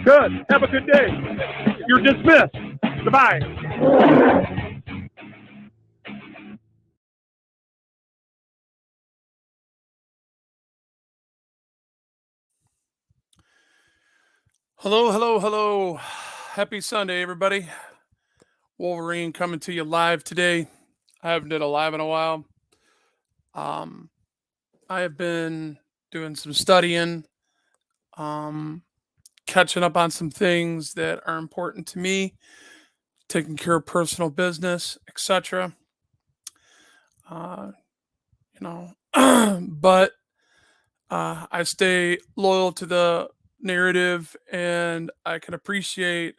Good. Have a good day. You're dismissed. Goodbye. Hello, hello, hello. Happy Sunday, everybody. Wolverine coming to you live today. I haven't did a live in a while. I have been doing some studying, catching up on some things that are important to me, taking care of personal business, etc. Uh, but I stay loyal to the narrative, and I can appreciate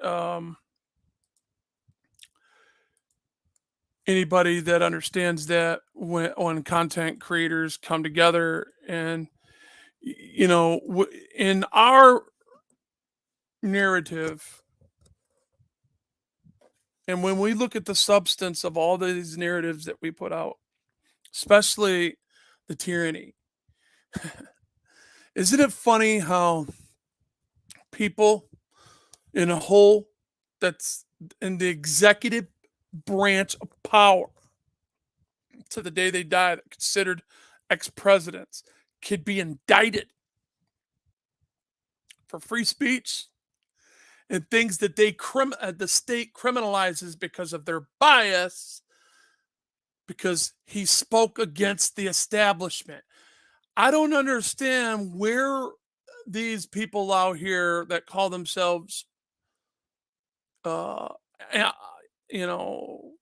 anybody that understands that when content creators come together and in our narrative, and when we look at the substance of all these narratives that we put out, especially the tyranny, isn't it funny how people in a whole that's in the executive branch of power to the day they die, that considered ex-presidents, could be indicted for free speech and things that the state criminalizes because of their bias, because he spoke against the establishment. I don't understand where these people out here that call themselves uh you know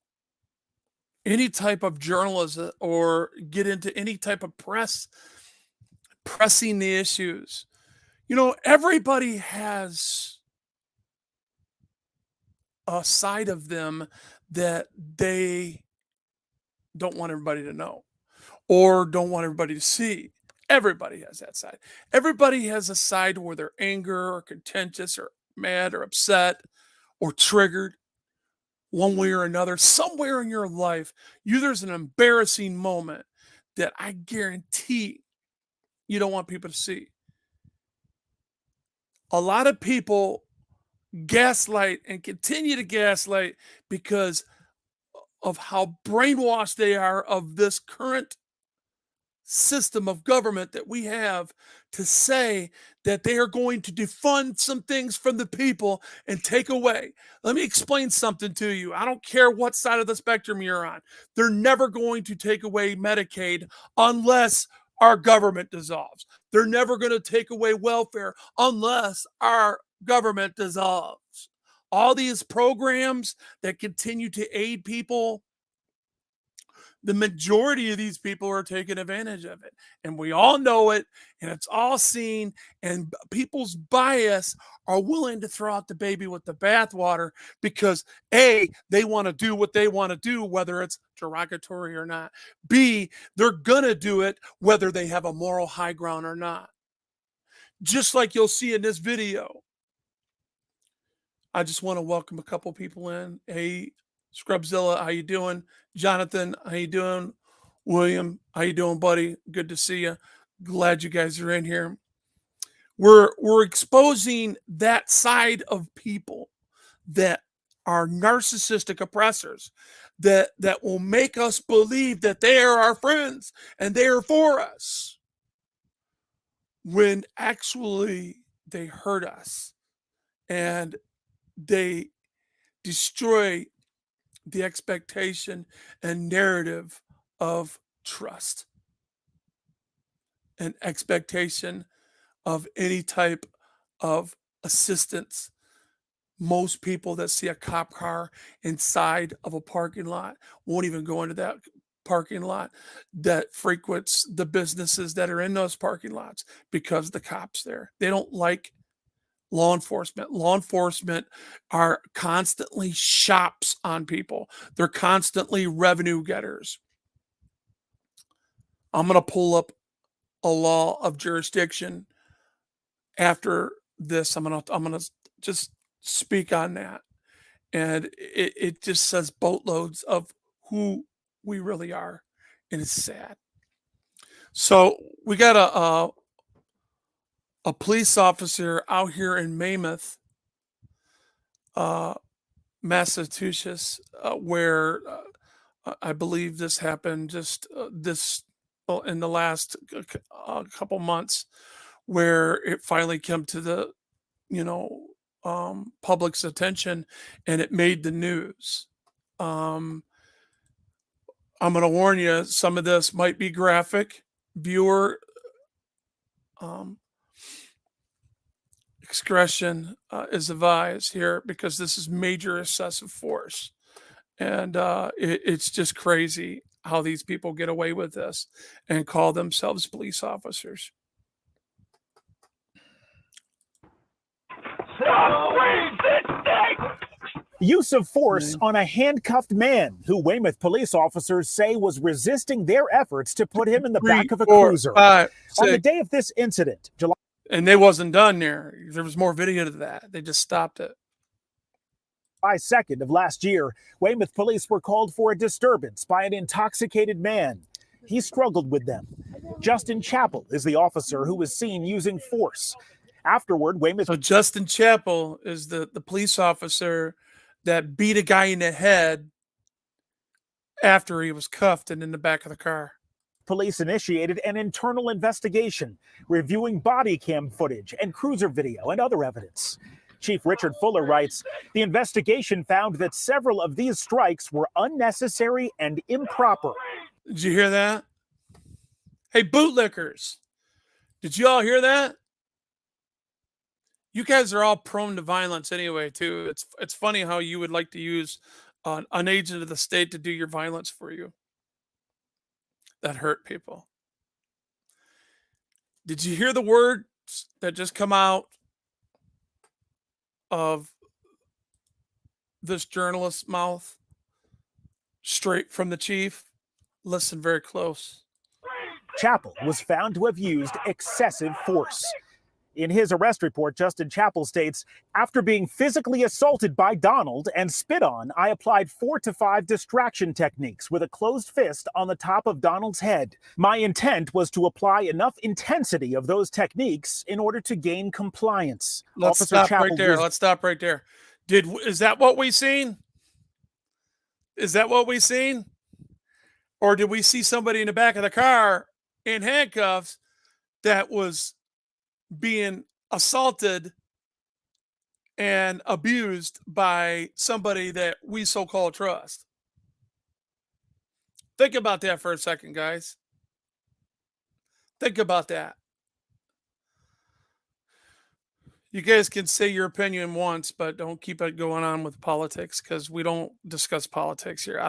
any type of journalism or get into any type of pressing the issues. Everybody has a side of them that they don't want everybody to know or don't want everybody to see. Everybody has that side. Everybody has a side where they're angry or contentious or mad or upset or triggered one way or another. Somewhere in your life, there's an embarrassing moment that I guarantee you don't want people to see. A lot of people gaslight and continue to gaslight because of how brainwashed they are of this current system of government that we have, to say that they are going to defund some things from the people and take away. Let me explain something to you. I don't care what side of the spectrum you're on. They're never going to take away Medicaid unless our government dissolves. They're never going to take away welfare unless our government dissolves. All these programs that continue to aid people, the majority of these people are taking advantage of it. And we all know it, and it's all seen, and people's bias are willing to throw out the baby with the bathwater because A, they want to do what they want to do, whether it's derogatory or not. B, they're going to do it whether they have a moral high ground or not. Just like you'll see in this video. I just want to welcome a couple people in. Hey, Scrubzilla, how you doing? Jonathan, how you doing? William, how you doing, buddy? Good to see you. Glad you guys are in here. We're exposing that side of people that are narcissistic oppressors, that will make us believe that they are our friends and they are for us, when actually they hurt us and they destroy the expectation and narrative of trust and expectation of any type of assistance. Most people that see a cop car inside of a parking lot won't even go into that parking lot that frequents the businesses that are in those parking lots because the cops there. They don't like law enforcement. Law enforcement are constantly shops on people. They're constantly revenue getters. I'm going to pull up a law of jurisdiction after this. I'm gonna just speak on that, and it just says boatloads of who we really are, and it's sad. So we got a police officer out here in Weymouth, uh, Massachusetts, where I believe this happened just this well, in the last couple months, where it finally came to the you know public's attention, and it made the news. Um, I'm going to warn you, some of this might be graphic. Viewer um, discretion is advised here because this is major excessive force. And it's just crazy how these people get away with this and call themselves police officers. Use of force on a handcuffed man who Weymouth police officers say was resisting their efforts to put him in the back of a cruiser. On the day of this incident, July. And they wasn't done there. There was more video to that. They just stopped it. July 2nd of last year, Weymouth police were called for a disturbance by an intoxicated man. He struggled with them. Justin Chappell is the officer who was seen using force. Afterward, Weymouth. So Justin Chappell is the police officer that beat a guy in the head after he was cuffed and in the back of the car. Police initiated an internal investigation, reviewing body cam footage and cruiser video and other evidence. Chief Richard Fuller writes, the investigation found that several of these strikes were unnecessary and improper. Did you hear that? Hey, bootlickers, did you all hear that? You guys are all prone to violence anyway, too. It's funny how you would like to use an agent of the state to do your violence for you. That hurt people. Did you hear the words that just come out of this journalist's mouth? Straight from the chief? Listen very close. Chappell was found to have used excessive force. In his arrest report, Justin Chappell states, after being physically assaulted by Donald and spit on, I applied 4 to 5 distraction techniques with a closed fist on the top of Donald's head. My intent was to apply enough intensity of those techniques in order to gain compliance. Let's stop right there. Let's stop right there. Is that what we seen? Is that what we seen? Or did we see somebody in the back of the car in handcuffs that was being assaulted and abused by somebody that we so-called trust? Think about that for a second, guys. Think about that. You guys can say your opinion once, but don't keep it going on with politics, because we don't discuss politics here.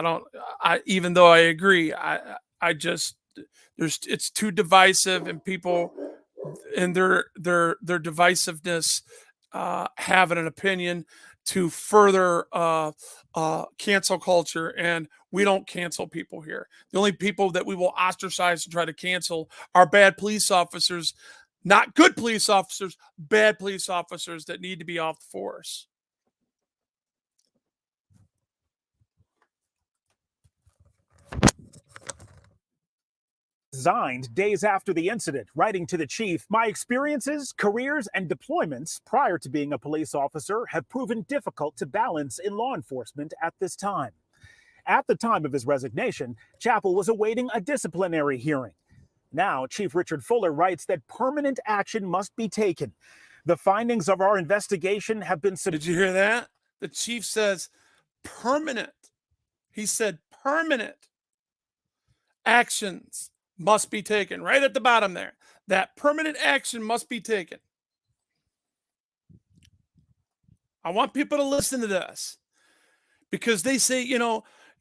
Even though I agree, I just, it's too divisive, and people and their divisiveness, having an opinion to further cancel culture, and we don't cancel people here. The only people that we will ostracize and try to cancel are bad police officers, not good police officers, bad police officers that need to be off the force. Resigned days after the incident, writing to the chief, my experiences, careers, and deployments prior to being a police officer have proven difficult to balance in law enforcement at this time. At the time of his resignation, Chappell was awaiting a disciplinary hearing. Now, Chief Richard Fuller writes that permanent action must be taken. The findings of our investigation have been... Did you hear that? The chief says permanent. He said permanent actions must be taken. Right at the bottom there. That permanent action must be taken. I want people to listen to this, because they say,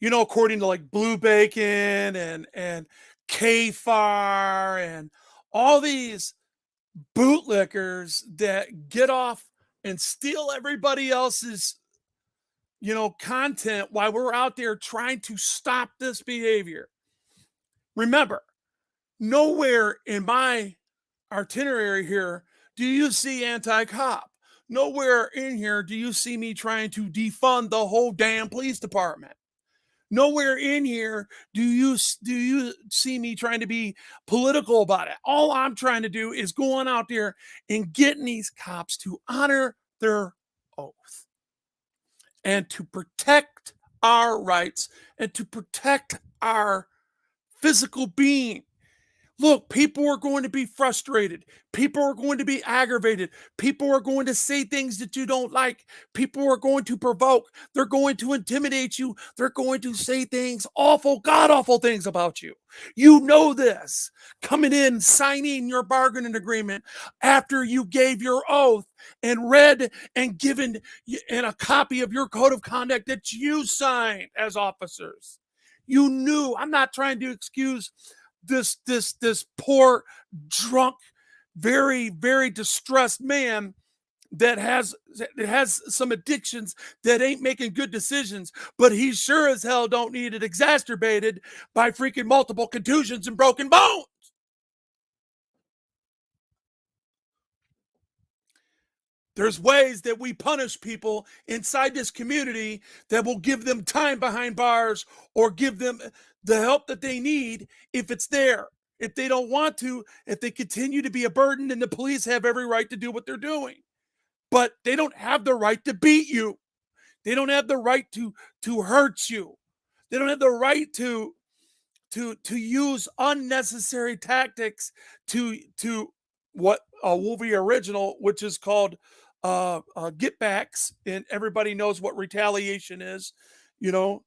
according to like Blue Bacon and K-Far and all these bootlickers that get off and steal everybody else's, content while we're out there trying to stop this behavior. Remember, Nowhere in my itinerary here do you see anti-cop. Nowhere in here do you see me trying to defund the whole damn police department. Nowhere in here do you see me trying to be political about it. All I'm trying to do is going out there and getting these cops to honor their oath and to protect our rights and to protect our physical being. Look, people are going to be frustrated. People are going to be aggravated. People are going to say things that you don't like. People are going to provoke. They're going to intimidate you. They're going to say things, awful, god awful things about you. You know this. Coming in, signing your bargaining agreement after you gave your oath and read and given in a copy of your code of conduct that you signed as officers. You knew. I'm not trying to excuse this poor, drunk, very, very distressed man that has some addictions that ain't making good decisions, but he sure as hell don't need it exacerbated by freaking multiple contusions and broken bones. There's ways that we punish people inside this community that will give them time behind bars or give them the help that they need if it's there. If they don't want to, if they continue to be a burden, then the police have every right to do what they're doing. But they don't have the right to beat you. They don't have the right to hurt you. They don't have the right to use unnecessary tactics to what a movie original, which is called get backs, and everybody knows what retaliation is. You know,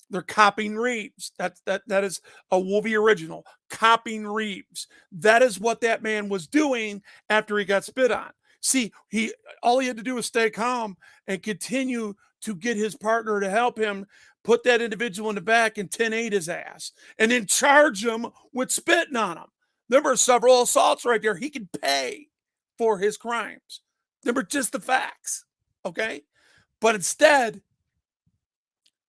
they're copying Reeves. That is a movie original. Copying Reeves. That is what that man was doing after he got spit on. See, all he had to do was stay calm and continue to get his partner to help him put that individual in the back and 10-8 his ass, and then charge him with spitting on him. There were several assaults right there. He could pay for his crimes. They were just the facts, okay? But instead,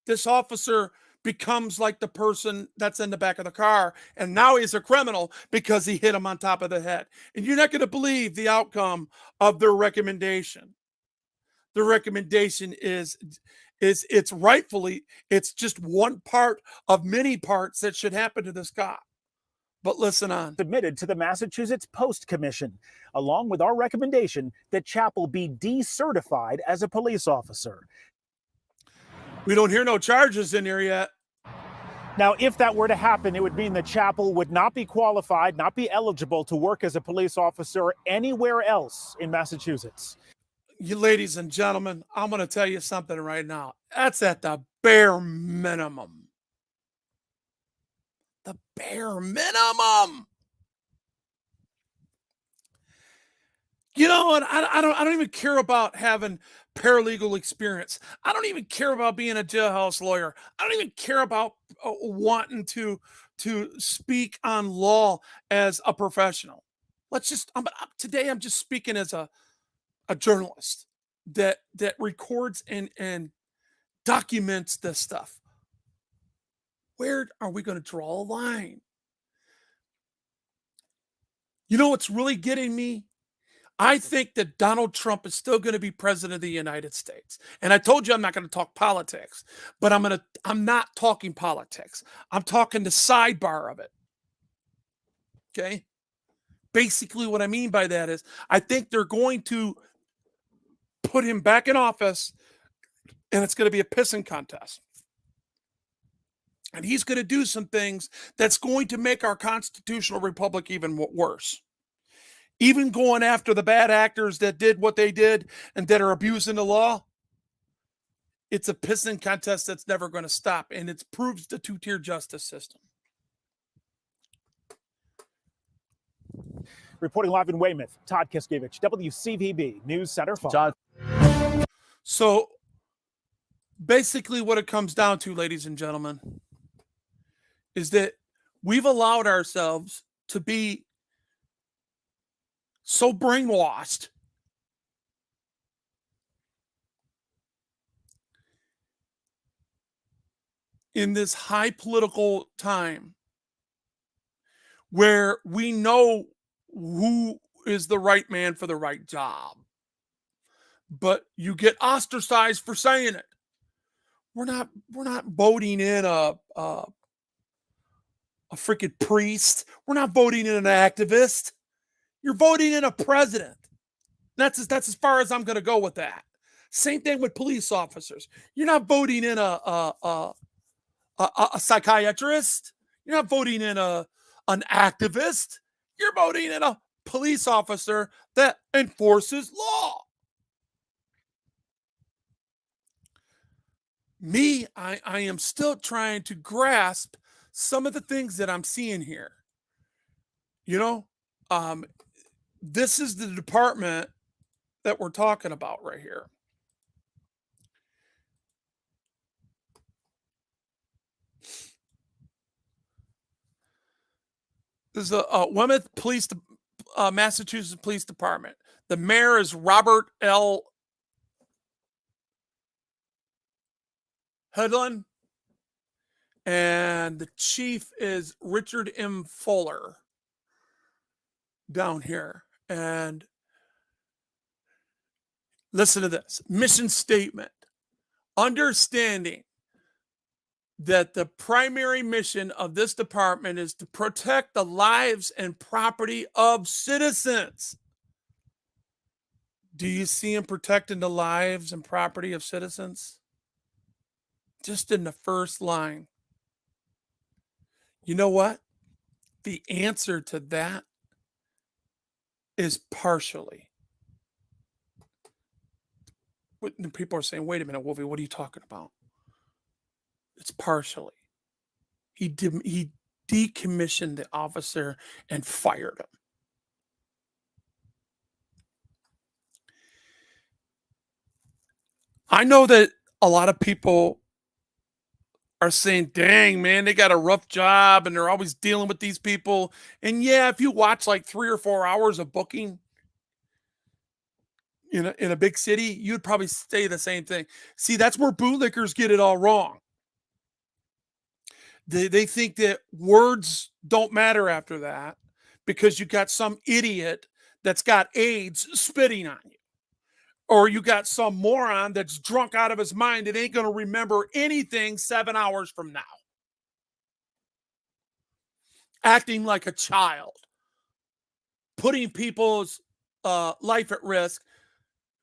this officer becomes like the person that's in the back of the car, and now he's a criminal because he hit him on top of the head. And you're not going to believe the outcome of their recommendation. The recommendation is it's just one part of many parts that should happen to this cop. But listen on. Submitted to the Massachusetts Post Commission, along with our recommendation that Chappell be decertified as a police officer. We don't hear no charges in here yet. Now, if that were to happen, it would mean that Chappell would not be qualified, not be eligible to work as a police officer anywhere else in Massachusetts. You ladies and gentlemen, I'm going to tell you something right now. That's at the bare minimum. The bare minimum. You know what? I don't even care about having paralegal experience. I don't even care about being a jailhouse lawyer. I don't even care about wanting to speak on law as a professional. Today I'm just speaking as a journalist that records and documents this stuff. Where are we going to draw a line? You know what's really getting me? I think that Donald Trump is still going to be president of the United States. And I told you I'm not going to talk politics, but I'm not talking politics. I'm talking the sidebar of it. Okay? Basically what I mean by that is I think they're going to put him back in office, and it's going to be a pissing contest. And he's going to do some things that's going to make our constitutional republic even worse. Even going after the bad actors that did what they did and that are abusing the law, it's a pissing contest that's never going to stop, and it proves the two-tier justice system. Reporting live in Weymouth, Todd Kiskiewicz, WCVB News Center 5. John. So basically what it comes down to, ladies and gentlemen, is that we've allowed ourselves to be so brainwashed in this high political time where we know who is the right man for the right job, but you get ostracized for saying it. We're not voting in a freaking priest. We're not voting in an activist. You're voting in a president. That's as far as I'm going to go with that. Same thing with police officers. You're not voting in a psychiatrist. You're not voting in an activist. You're voting in a police officer that enforces law. Me, I am still trying to grasp some of the things that I'm seeing here. You know, this is the department that we're talking about right here. This is a Weymouth Police, Massachusetts Police Department. The mayor is Robert L. Hedlund, and the chief is Richard M. Fuller down here. And listen to this mission statement: understanding that the primary mission of this department is to protect the lives and property of citizens. Do you see him protecting the lives and property of citizens? Just in the first line. You know what? The answer to that is partially. People are saying, wait a minute, Wolfie, what are you talking about? It's partially. He decommissioned the officer and fired him. I know that a lot of people are saying, dang, man, they got a rough job and they're always dealing with these people. And yeah, if you watch like 3 or 4 hours of booking in a big city, you'd probably say the same thing. See, that's where bootlickers get it all wrong. They think that words don't matter after that because you got some idiot that's got AIDS spitting on you. Or you got some moron that's drunk out of his mind and ain't going to remember anything 7 hours from now. Acting like a child. Putting people's life at risk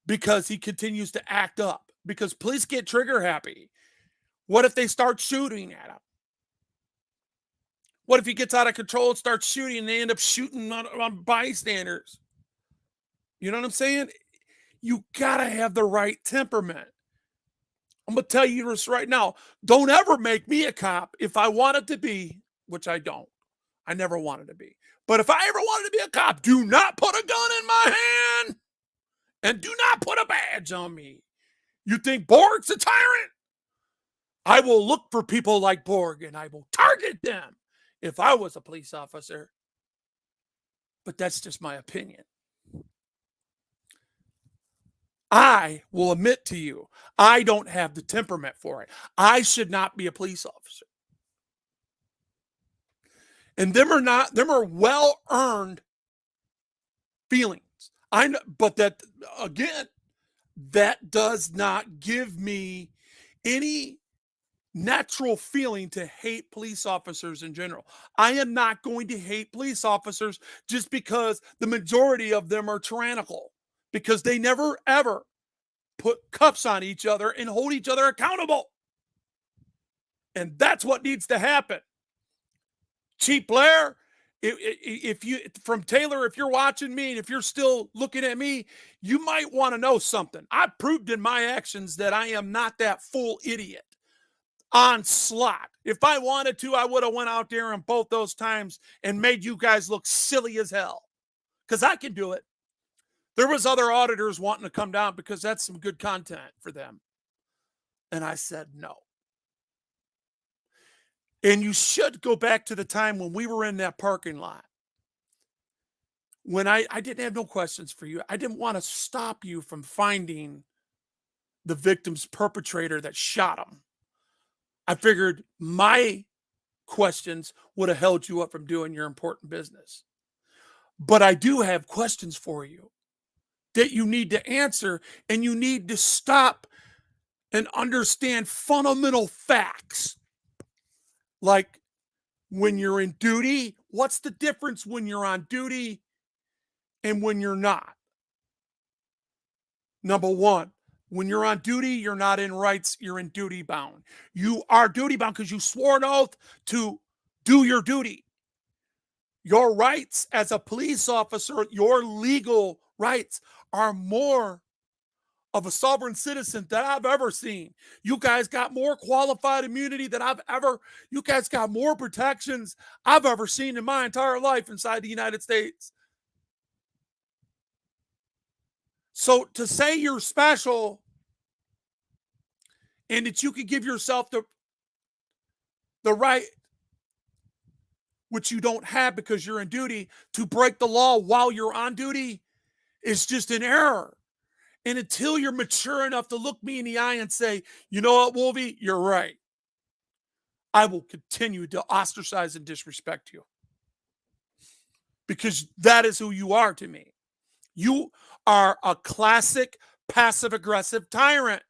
because he continues to act up. Because police get trigger happy. What if they start shooting at him? What if he gets out of control and starts shooting and they end up shooting on bystanders? You know what I'm saying? You got to have the right temperament. I'm going to tell you this right now. Don't ever make me a cop if I wanted to be, which I don't. I never wanted to be. But if I ever wanted to be a cop, do not put a gun in my hand and do not put a badge on me. You think Borg's a tyrant? I will look for people like Borg and I will target them if I was a police officer. But that's just my opinion. I will admit to you, I don't have the temperament for it. I should not be a police officer. And them are well-earned feelings. I know, but that, again, that does not give me any natural feeling to hate police officers in general. I am not going to hate police officers just because the majority of them are tyrannical. Because they never, ever put cuffs on each other and hold each other accountable. And that's what needs to happen. Chief Blair, if you, from Taylor, if you're watching me and if you're still looking at me, you might want to know something. I proved in my actions that I am not that full idiot on slot. If I wanted to, I would have went out there in both those times and made you guys look silly as hell. Because I can do it. There was other auditors wanting to come down because that's some good content for them. And I said no. And you should go back to the time when we were in that parking lot. When I didn't have no questions for you. I didn't want to stop you from finding the victim's perpetrator that shot him. I figured my questions would have held you up from doing your important business. But I do have questions for you that you need to answer, and you need to stop and understand fundamental facts. Like, when you're in duty, what's the difference when you're on duty and when you're not? Number one, when you're on duty, you're not in rights, you're in duty bound. You are duty bound because you swore an oath to do your duty. Your rights as a police officer, your legal rights, are more of a sovereign citizen that I've ever seen. You guys got more qualified immunity than you guys got more protections I've ever seen in my entire life inside the United States. So to say you're special and that you can give yourself the right, which you don't have because you're in duty, to break the law while you're on duty is just an error. And until you're mature enough to look me in the eye and say, you know what, Wolvie, you're right, I will continue to ostracize and disrespect you. Because that is who you are to me. You are a classic passive-aggressive tyrant.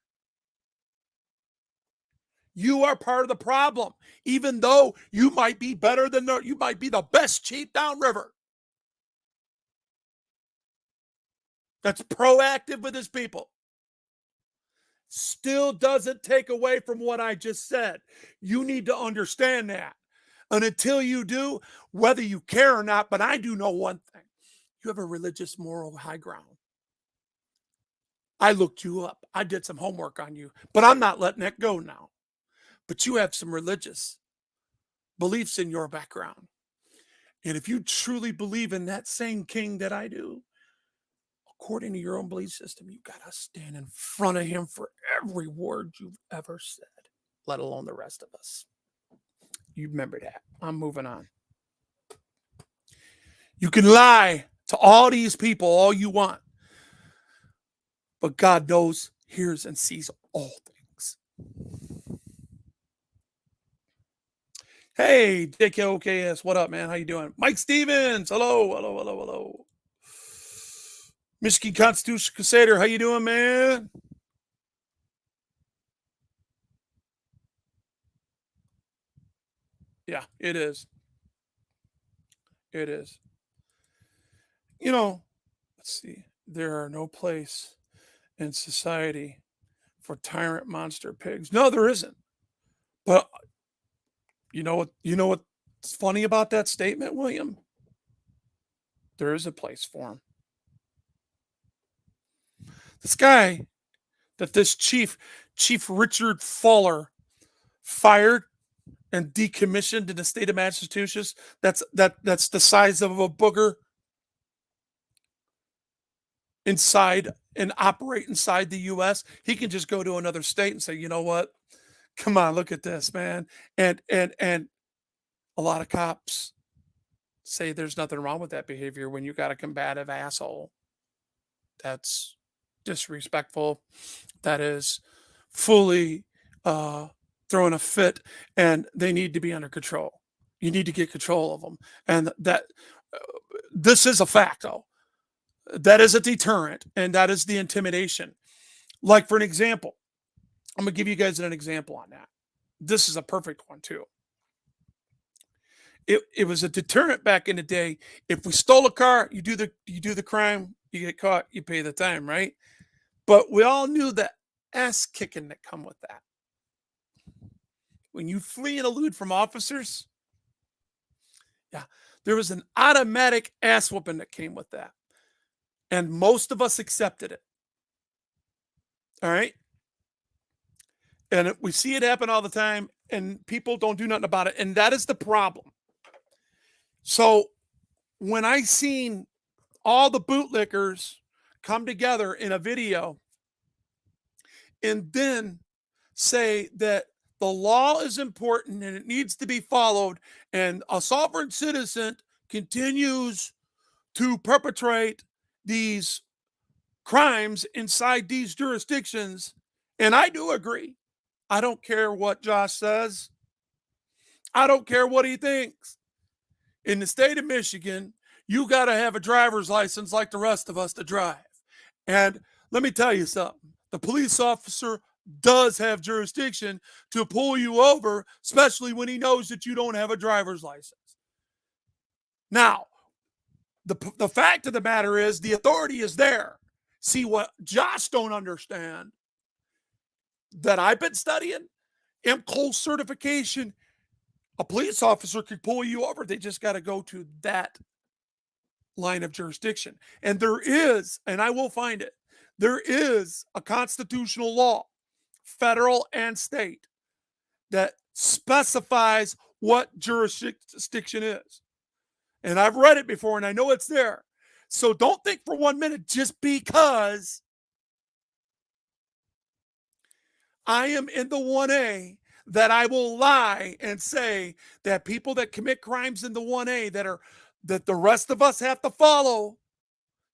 You are part of the problem, even though you might be you might be the best chief downriver that's proactive with his people. Still doesn't take away from what I just said. You need to understand that. And until you do, whether you care or not, but I do know one thing. You have a religious, moral high ground. I looked you up. I did some homework on you, but I'm not letting that go now. But you have some religious beliefs in your background. And if you truly believe in that same king that I do, according to your own belief system, you got to stand in front of him for every word you've ever said, let alone the rest of us. You remember that. I'm moving on. You can lie to all these people all you want, but God knows, hears, and sees all things. Hey, JKOKS, what up, man? How you doing? Mike Stevens, hello. Michigan Constitution Crusader, how you doing, man? Yeah, it is. It is. You know, let's see. There are no place in society for tyrant monster pigs. No, there isn't. But you know what's funny about that statement, William? There is a place for him. This guy that this Chief Richard Fuller, fired and decommissioned in the state of Massachusetts, that's the size of a booger inside and operate inside the US. He can just go to another state and say, you know what? Come on, look at this, man. And a lot of cops say there's nothing wrong with that behavior when you got a combative asshole. That's disrespectful. That is fully throwing a fit, and they need to be under control. You need to get control of them. And that this is a fact, though. That is a deterrent, and that is the intimidation. Like, for an example, I'm going to give you guys an example on that. This is a perfect one, too. It was a deterrent back in the day. If we stole a car, you do the crime, you get caught, you pay the time, right? But we all knew the ass kicking that come with that. When you flee and elude from officers, yeah, there was an automatic ass whooping that came with that. And most of us accepted it. All right? And we see it happen all the time, and people don't do nothing about it. And that is the problem. So when I seen all the bootlickers come together in a video and then say that the law is important and it needs to be followed, and a sovereign citizen continues to perpetrate these crimes inside these jurisdictions, and I do agree. I don't care what Josh says. I don't care what he thinks. In the state of Michigan, you got to have a driver's license like the rest of us to drive. And let me tell you something. The police officer does have jurisdiction to pull you over, especially when he knows that you don't have a driver's license. Now, the fact of the matter is the authority is there. See, what Josh don't understand that I've been studying, MCOL certification, a police officer could pull you over. They just got to go to that line of jurisdiction. And there is, and I will find it, there is a constitutional law, federal and state, that specifies what jurisdiction is. And I've read it before and I know it's there. So don't think for 1 minute just because I am in the 1A that I will lie and say that people that commit crimes in the 1A that the rest of us have to follow,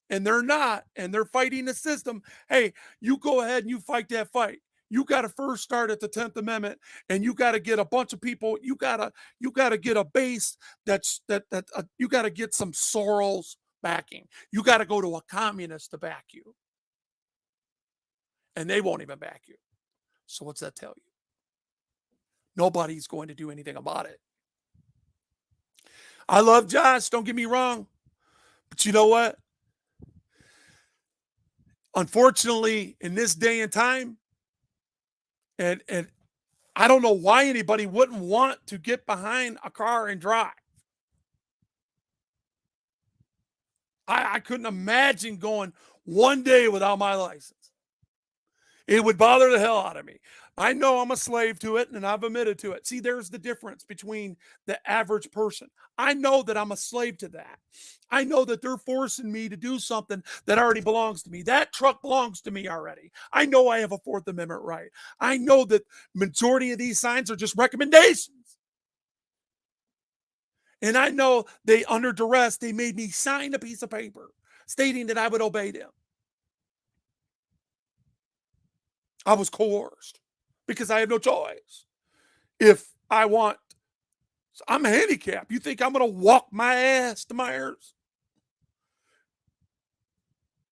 and they're not, and they're fighting the system. Hey, you go ahead and you fight that fight. You got to first start at the 10th Amendment, and you got to get a bunch of people. You got to get a base you got to get some Soros backing. You got to go to a communist to back you, and they won't even back you. So what's that tell you? Nobody's going to do anything about it. I love Josh, don't get me wrong. But you know what? Unfortunately, in this day and time, and I don't know why anybody wouldn't want to get behind a car and drive. I couldn't imagine going 1 day without my license. It would bother the hell out of me. I know I'm a slave to it, and I've admitted to it. See, there's the difference between the average person. I know that I'm a slave to that. I know that they're forcing me to do something that already belongs to me. That truck belongs to me already. I know I have a Fourth Amendment right. I know that majority of these signs are just recommendations. And I know under duress, they made me sign a piece of paper stating that I would obey them. I was coerced because I have no choice. If I want, I'm handicapped. You think I'm going to walk my ass to Myers?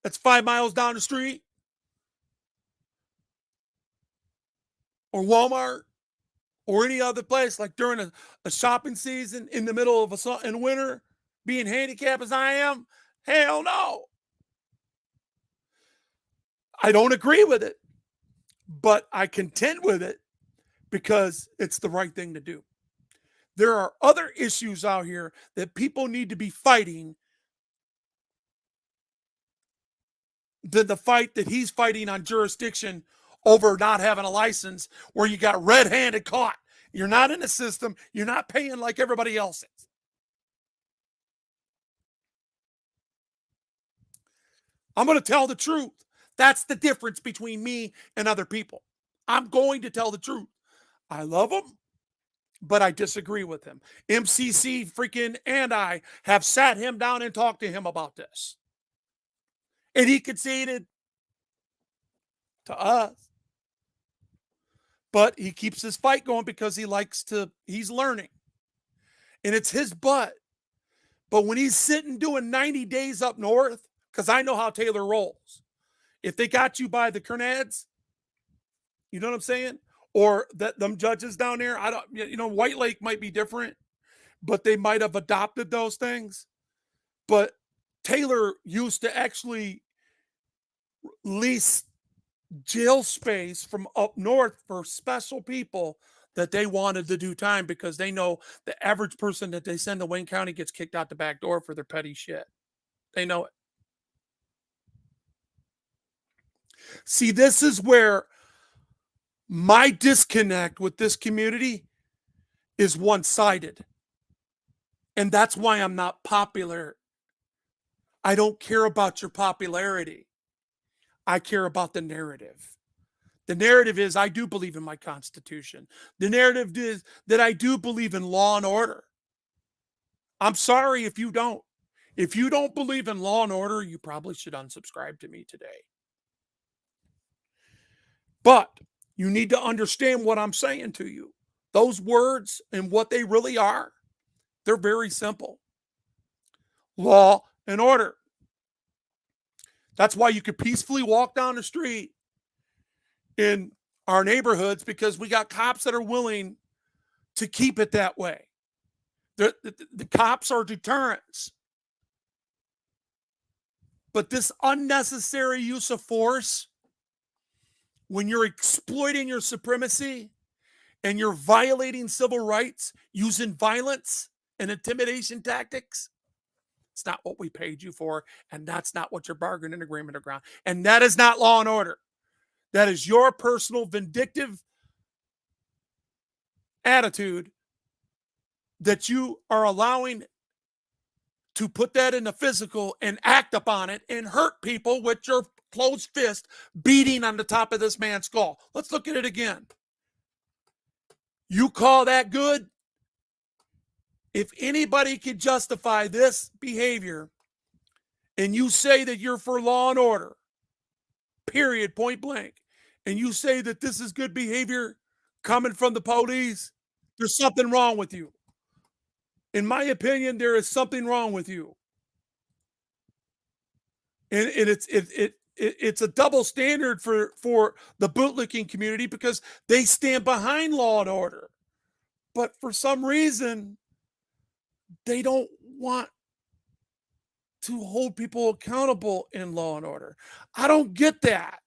That's 5 miles down the street. Or Walmart. Or any other place, like during a shopping season in the middle of in winter, being handicapped as I am? Hell no. I don't agree with it, but I contend with it because it's the right thing to do. There are other issues out here that people need to be fighting than the fight that he's fighting on jurisdiction over not having a license, where you got red-handed caught. You're not in the system. You're not paying like everybody else is. I'm going to tell the truth. That's the difference between me and other people. I'm going to tell the truth. I love him, but I disagree with him. MCC freaking and I have sat him down and talked to him about this. And he conceded to us. But he keeps his fight going because he's learning. And it's his butt. But when he's sitting doing 90 days up north, because I know how Taylor rolls. If they got you by the Kernads, you know what I'm saying? Or them judges down there, White Lake might be different, but they might have adopted those things. But Taylor used to actually lease jail space from up north for special people that they wanted to do time, because they know the average person that they send to Wayne County gets kicked out the back door for their petty shit. They know it. See, this is where my disconnect with this community is one-sided. And that's why I'm not popular. I don't care about your popularity. I care about the narrative. The narrative is I do believe in my Constitution. The narrative is that I do believe in law and order. I'm sorry if you don't. If you don't believe in law and order, you probably should unsubscribe to me today. But you need to understand what I'm saying to you. those words and what they really are, they're very simple. Law and order. That's why you could peacefully walk down the street in our neighborhoods, because we got cops that are willing to keep it that way. The cops are deterrents. But this unnecessary use of force, when you're exploiting your supremacy and you're violating civil rights using violence and intimidation tactics, it's not what we paid you for, and that's not what your bargaining agreement around. And that is not law and order. That is your personal vindictive attitude that you are allowing to put that in the physical and act upon it and hurt people with your closed fist beating on the top of this man's skull. Let's look at it again. You call that good? If anybody can justify this behavior and you say that you're for law and order, period, point blank, and you say that this is good behavior coming from the police, there's something wrong with you. In my opinion, there is something wrong with you. And it's a double standard for the bootlicking community, because they stand behind law and order. But for some reason, they don't want to hold people accountable in law and order. I don't get that.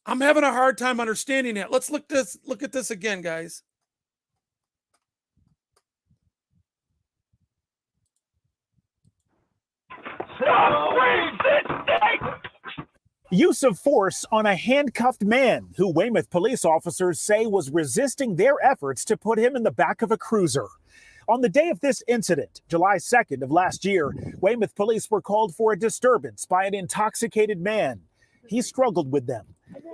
I'm having a hard time understanding that. Let's look at this again, guys. Use of force on a handcuffed man who Weymouth police officers say was resisting their efforts to put him in the back of a cruiser. On the day of this incident, July 2nd of last year, Weymouth police were called for a disturbance by an intoxicated man. He struggled with them.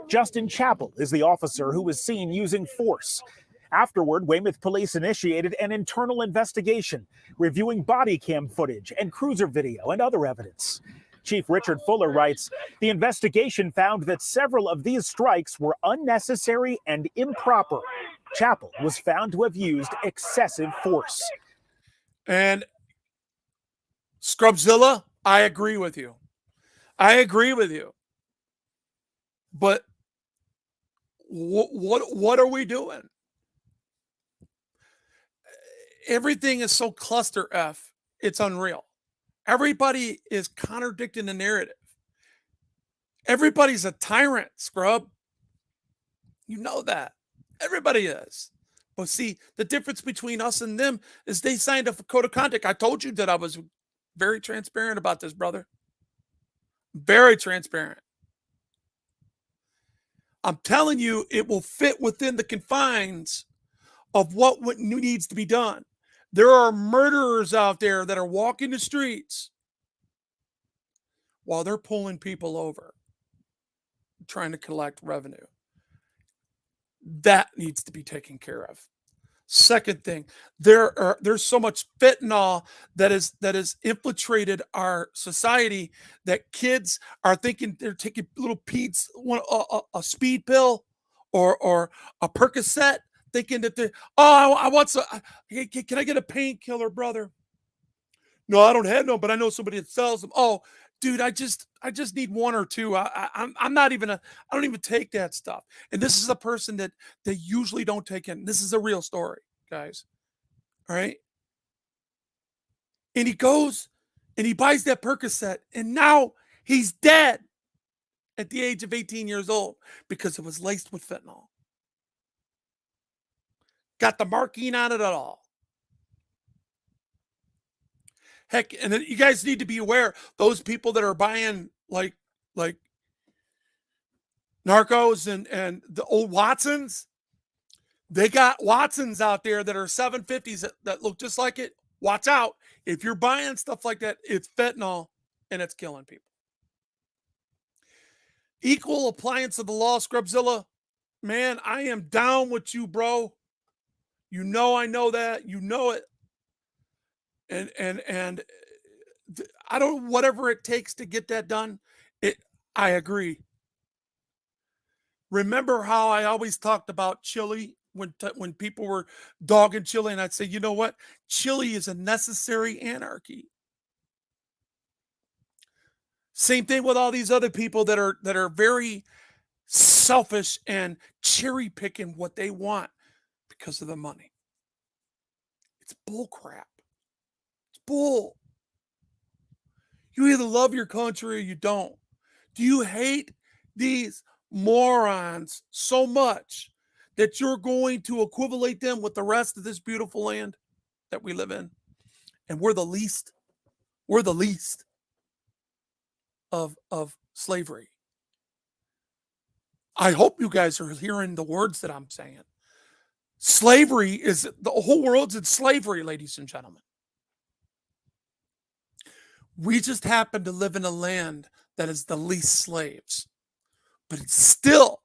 Justin Chappell is the officer who was seen using force. Afterward, Weymouth police initiated an internal investigation, reviewing body cam footage and cruiser video and other evidence. Chief Richard Fuller writes, the investigation found that several of these strikes were unnecessary and improper. Chappell was found to have used excessive force. And Scrubzilla, I agree with you. I agree with you. But what are we doing? Everything is so cluster F, it's unreal. Everybody is contradicting the narrative. Everybody's a tyrant, Scrub. You know that. Everybody is. But see, the difference between us and them is they signed a code of conduct. I told you that I was very transparent about this, brother. Very transparent. I'm telling you, it will fit within the confines of what needs to be done. There are murderers out there that are walking the streets while they're pulling people over, trying to collect revenue. That needs to be taken care of. Second thing, there's so much fentanyl that is infiltrated our society that kids are thinking they're taking little peds, a speed pill or a Percocet, thinking that I want some. Hey, can I get a painkiller, brother? No, I don't have no, but I know somebody that sells them. Oh, dude, I just need one or two. I'm not even I don't even take that stuff. And this is a person that they usually don't take in. This is a real story, guys. All right. And he goes and he buys that Percocet, and now he's dead at the age of 18 years old because it was laced with fentanyl. Got the marking on it at all. Heck, and you guys need to be aware, those people that are buying like Narcos and the old Watsons, they got Watsons out there that are 750s that look just like it. Watch out. If you're buying stuff like that, it's fentanyl and it's killing people. Equal appliance of the law, Scrubzilla. Man, I am down with you, bro. You know I know that. You know it. And I don't, whatever it takes to get that done. I agree. Remember how I always talked about Chile when people were dogging Chile, and I'd say, you know what? Chile is a necessary anarchy. Same thing with all these other people that are very selfish and cherry picking what they want because of the money. It's bull crap. It's bull. You either love your country or you don't. Do you hate these morons so much that you're going to equivalate them with the rest of this beautiful land that we live in? And we're the least of slavery. I hope you guys are hearing the words that I'm saying. Slavery is, the whole world's in slavery, ladies and gentlemen. We just happen to live in a land that is the least slaves. But it's still,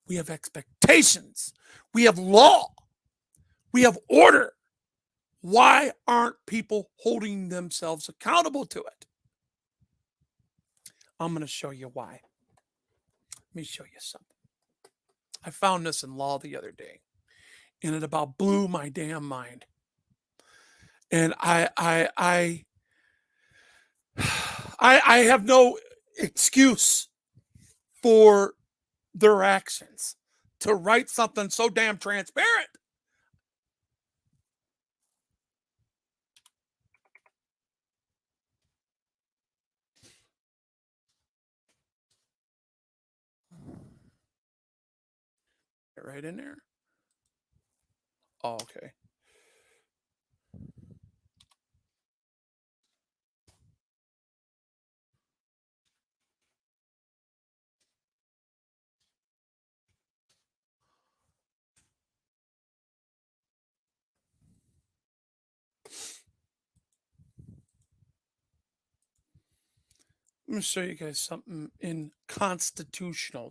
we have expectations. We have law. We have order. Why aren't people holding themselves accountable to it? I'm going to show you why. Let me show you something. I found this in law the other day, and it about blew my damn mind. And I have no excuse for their actions to write something so damn transparent. Right in there. Oh, okay. I'm going to show you guys something in constitutional.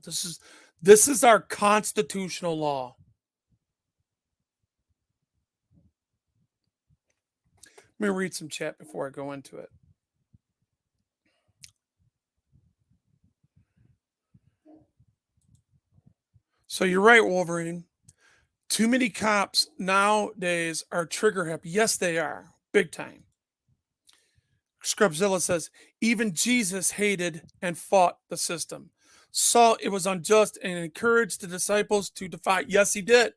This is our constitutional law. Let me read some chat before I go into it. So you're right, Wolverine. Too many cops nowadays are trigger happy. Yes, they are. Big time. Scrubzilla says, even Jesus hated and fought the system. Saw it was unjust and encouraged the disciples to defy. Yes, he did.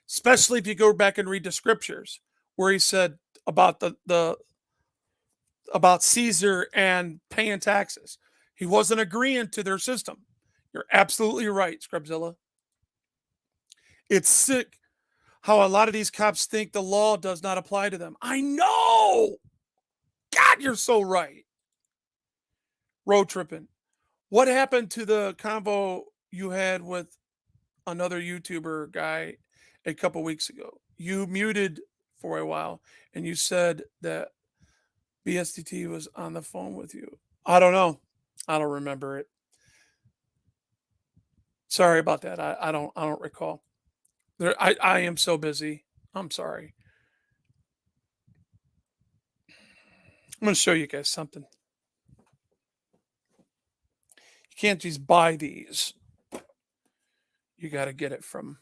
Especially if you go back and read the scriptures where he said about about Caesar and paying taxes. He wasn't agreeing to their system. You're absolutely right, Scrubzilla. It's sick how a lot of these cops think the law does not apply to them. I know. God, you're so right. Road tripping. What happened to the convo you had with another YouTuber guy a couple weeks ago? You muted for a while and you said that BSTT was on the phone with you. I don't know. I don't remember it. Sorry about that. I don't recall. I am so busy. I'm sorry. I'm going to show you guys something. You can't just buy these. You got to get it from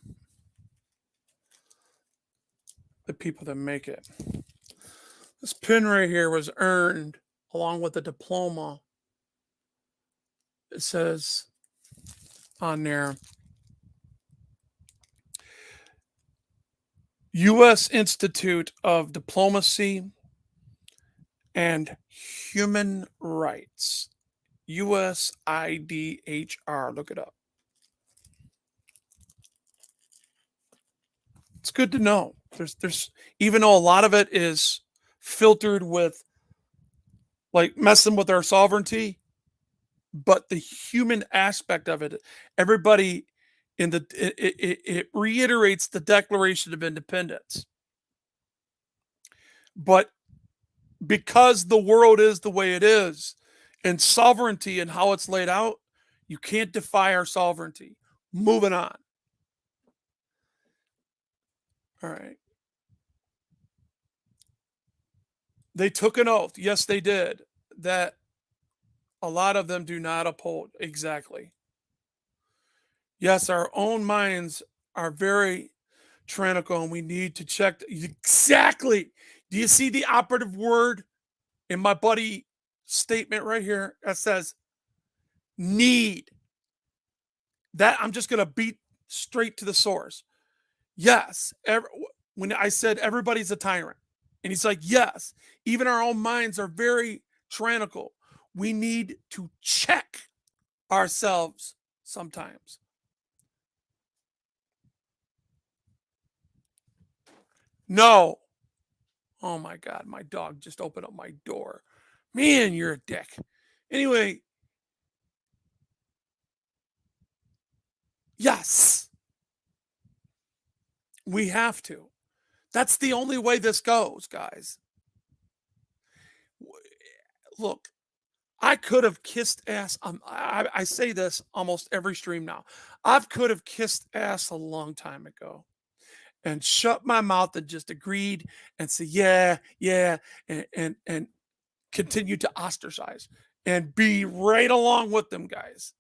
the people that make it. This pin right here was earned along with a diploma. It says on there, U.S. Institute of Diplomacy and Human Rights. USIDHR. Look it up. It's good to know. There's even though a lot of it is filtered with like messing with our sovereignty, but the human aspect of it, everybody in it reiterates the Declaration of Independence. But because the world is the way it is, and sovereignty and how it's laid out, you can't defy our sovereignty. Moving on. All right. They took an oath. Yes, they did. That a lot of them do not uphold. Exactly. Yes, our own minds are very tyrannical, and we need to check exactly. Do you see the operative word in my buddy statement right here that says need? That I'm just going to beat straight to the source. Yes, when I said everybody's a tyrant, and he's like, yes, even our own minds are very tyrannical. We need to check ourselves sometimes. No. Oh my God, my dog just opened up my door. Man, you're a dick. Anyway, yes, we have to. That's the only way this goes, guys. Look, I could have kissed ass. I say this almost every stream now. I could have kissed ass a long time ago and shut my mouth and just agreed and say, yeah, yeah, and continue to ostracize and be right along with them guys.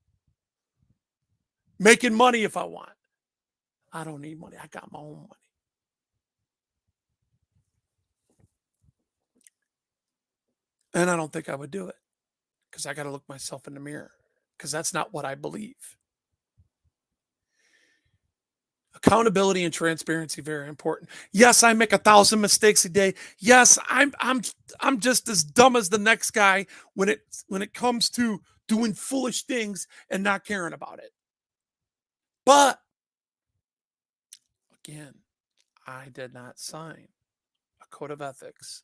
Making money if I want. I don't need money. I got my own money. And I don't think I would do it because I got to look myself in the mirror because that's not what I believe. Accountability and transparency, very important. Yes, I make 1,000 mistakes a day. Yes, I'm just as dumb as the next guy when it comes to doing foolish things and not caring about it. But again, I did not sign a code of ethics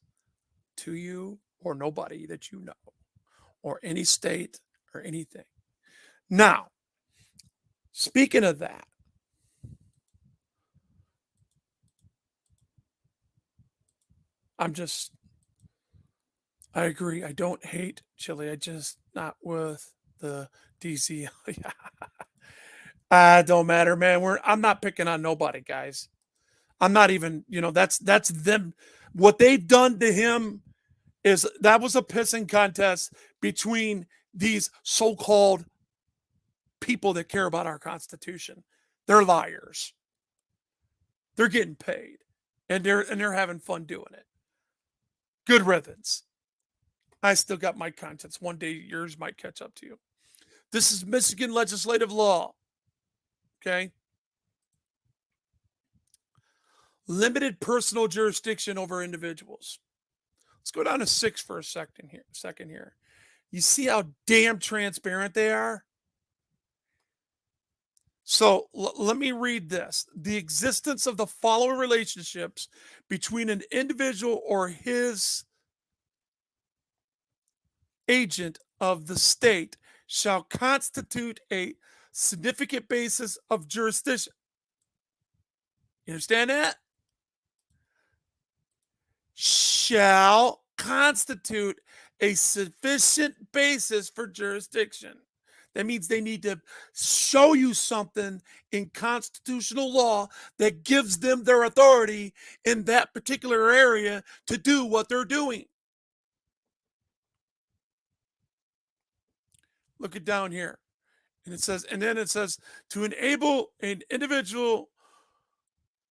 to you or nobody that you know or any state or anything. Now, speaking of that, I agree. I don't hate chili. I just not with the DC. Don't matter, man. I'm not picking on nobody, guys. I'm not even, that's them. What they've done to him that was a pissing contest between these so-called people that care about our Constitution. They're liars. They're getting paid. And they're having fun doing it. Good riddance. I still got my contents. One day yours might catch up to you. This is Michigan legislative law. Okay. Limited personal jurisdiction over individuals. Let's go down to 6 for a second here. You see how damn transparent they are? So let me read this. The existence of the following relationships between an individual or his agent of the state shall constitute a significant basis of jurisdiction. You understand that? Shall constitute a sufficient basis for jurisdiction. That means they need to show you something in constitutional law that gives them their authority in that particular area to do what they're doing. Look it down here. And then it says to enable an individual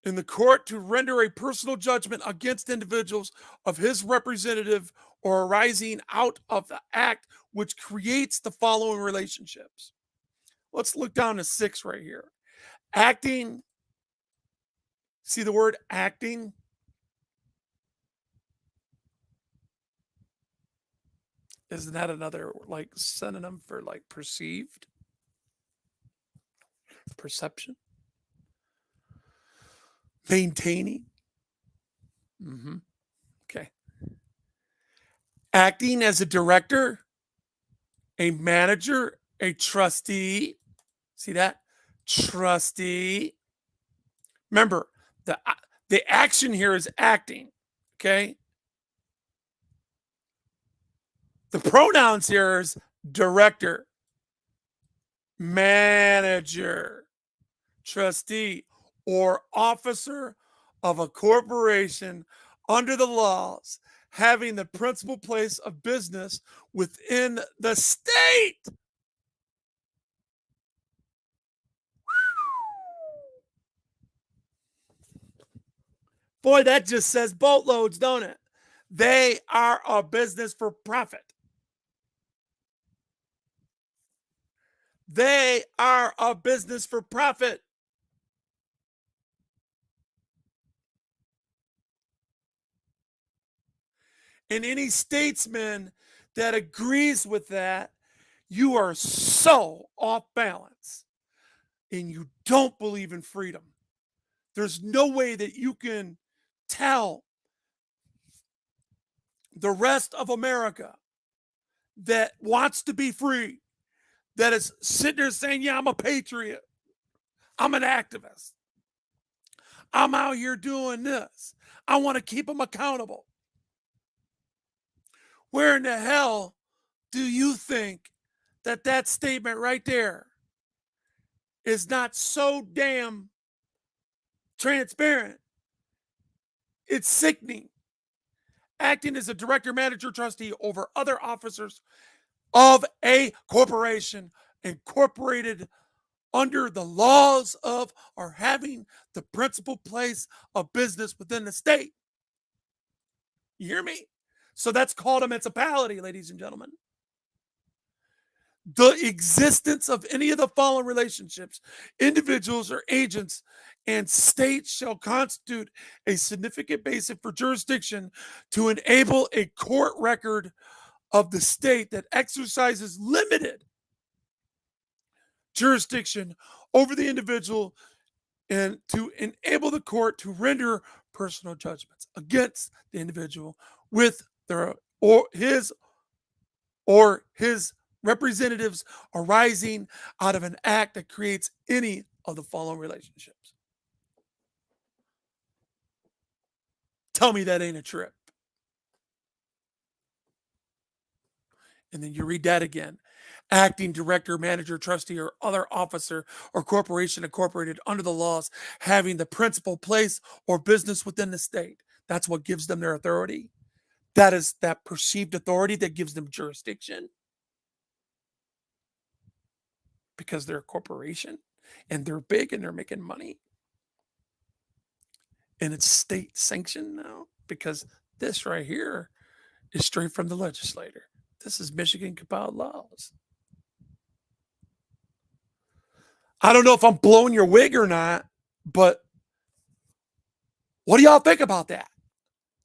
in the court to render a personal judgment against individuals of his representative or arising out of the act which creates the following relationships. Let's look down to 6 right here. Acting. See the word acting? Isn't that another like synonym for like perceived? Perception? Maintaining? Okay. Acting as a director, a manager, a trustee. See that? Trustee. Remember, the action here is acting. Okay. The pronouns here is director, manager, trustee, or officer of a corporation under the laws having the principal place of business within the state. Boy, that just says boatloads, don't it? They are a business for profit. They are a business for profit. And any statesman that agrees with that, you are so off balance and you don't believe in freedom. There's no way that you can tell the rest of America that wants to be free, that is sitting there saying, yeah, I'm a patriot, I'm an activist, I'm out here doing this, I want to keep them accountable. Where in the hell do you think that that statement right there is not so damn transparent? It's sickening. Acting as a director, manager, trustee over other officers of a corporation incorporated under the laws of or having the principal place of business within the state. You hear me? So that's called a municipality, ladies and gentlemen. The existence of any of the following relationships, individuals or agents, and states shall constitute a significant basis for jurisdiction to enable a court record of the state that exercises limited jurisdiction over the individual and to enable the court to render personal judgments against the individual with their or his representatives arising out of an act that creates any of the following relationships. Tell me that ain't a trip. And then you read that again. Acting director, manager, trustee, or other officer or corporation incorporated under the laws having the principal place or business within the state. That's what gives them their authority. That is that perceived authority that gives them jurisdiction. Because they're a corporation and they're big and they're making money. And it's state sanctioned now because this right here is straight from the legislator. This is Michigan compiled laws. I don't know if I'm blowing your wig or not, but what do y'all think about that?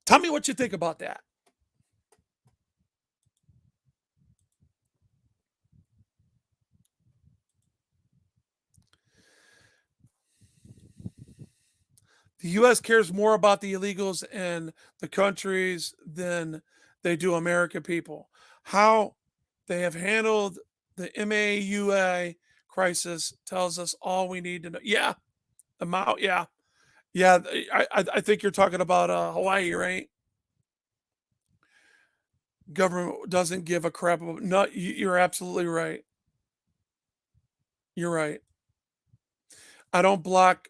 Tell me what you think about that. The U.S. cares more about the illegals in the countries than they do American people. How they have handled the MAUA crisis tells us all we need to know. Yeah, the Mao. Yeah, yeah. I think you're talking about Hawaii, right? Government doesn't give a crap about. No, you're absolutely right. You're right. I don't block.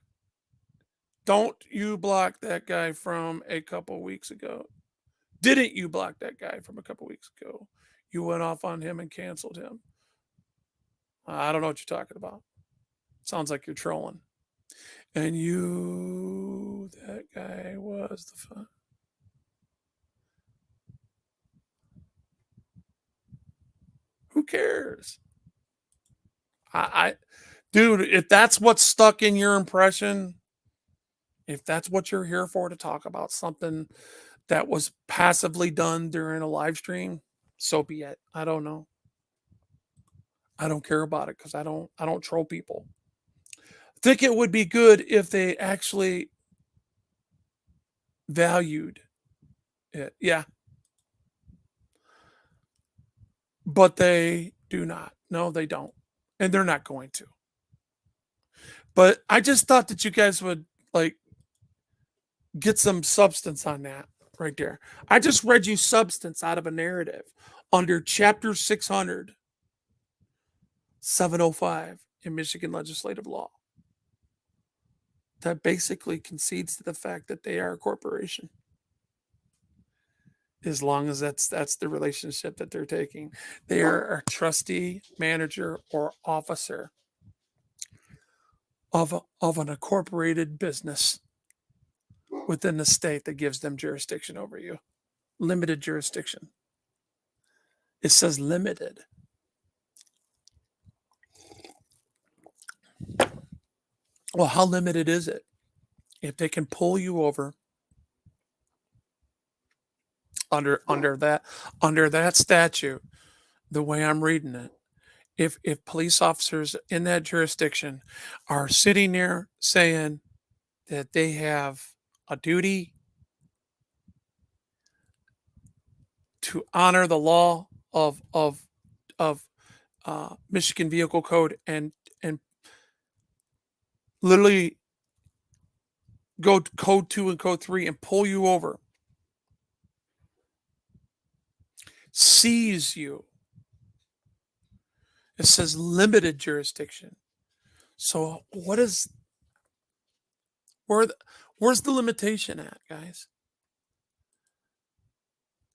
Don't you block that guy from a couple weeks ago? Didn't you block that guy from a couple weeks ago? You went off on him and canceled him. I don't know what you're talking about. Sounds like you're trolling. And that guy was the fun. Who cares? Dude, if that's what's stuck in your impression, if that's what you're here for, to talk about something that was passively done during a live stream, so be it. I don't know. I don't care about it because I don't troll people. I think it would be good if they actually valued it. Yeah. But they do not. No, they don't. And they're not going to. But I just thought that you guys would get some substance on that right there. I just read you substance out of a narrative under chapter 600, 705 in Michigan legislative law that basically concedes to the fact that they are a corporation. As long as that's the relationship that they're taking. They are a trustee, manager, or officer of an incorporated business within the state that gives them jurisdiction over you. Limited jurisdiction. It says limited. Well, how limited is it? If they can pull you over under that statute, the way I'm reading it, if police officers in that jurisdiction are sitting there saying that they have a duty to honor the law of Michigan Vehicle Code and literally go to code 2 and code 3 and pull you over, seize you. It says limited jurisdiction. So where's the limitation at, guys?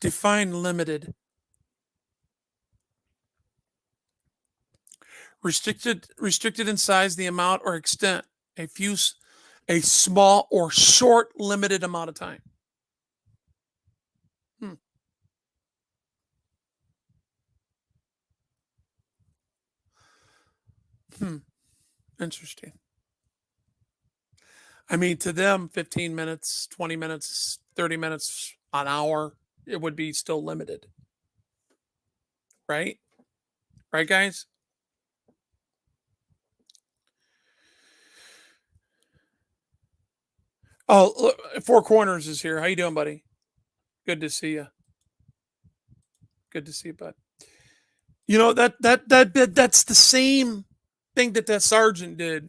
Define limited. Restricted in size, the amount or extent, a small or short limited amount of time. Interesting. I mean, to them, 15 minutes, 20 minutes, 30 minutes, an hour, it would be still limited. Right? Right, guys? Oh, look, Four Corners is here. How you doing, buddy? Good to see you. Good to see you, bud. You know, that's the same thing that sergeant did.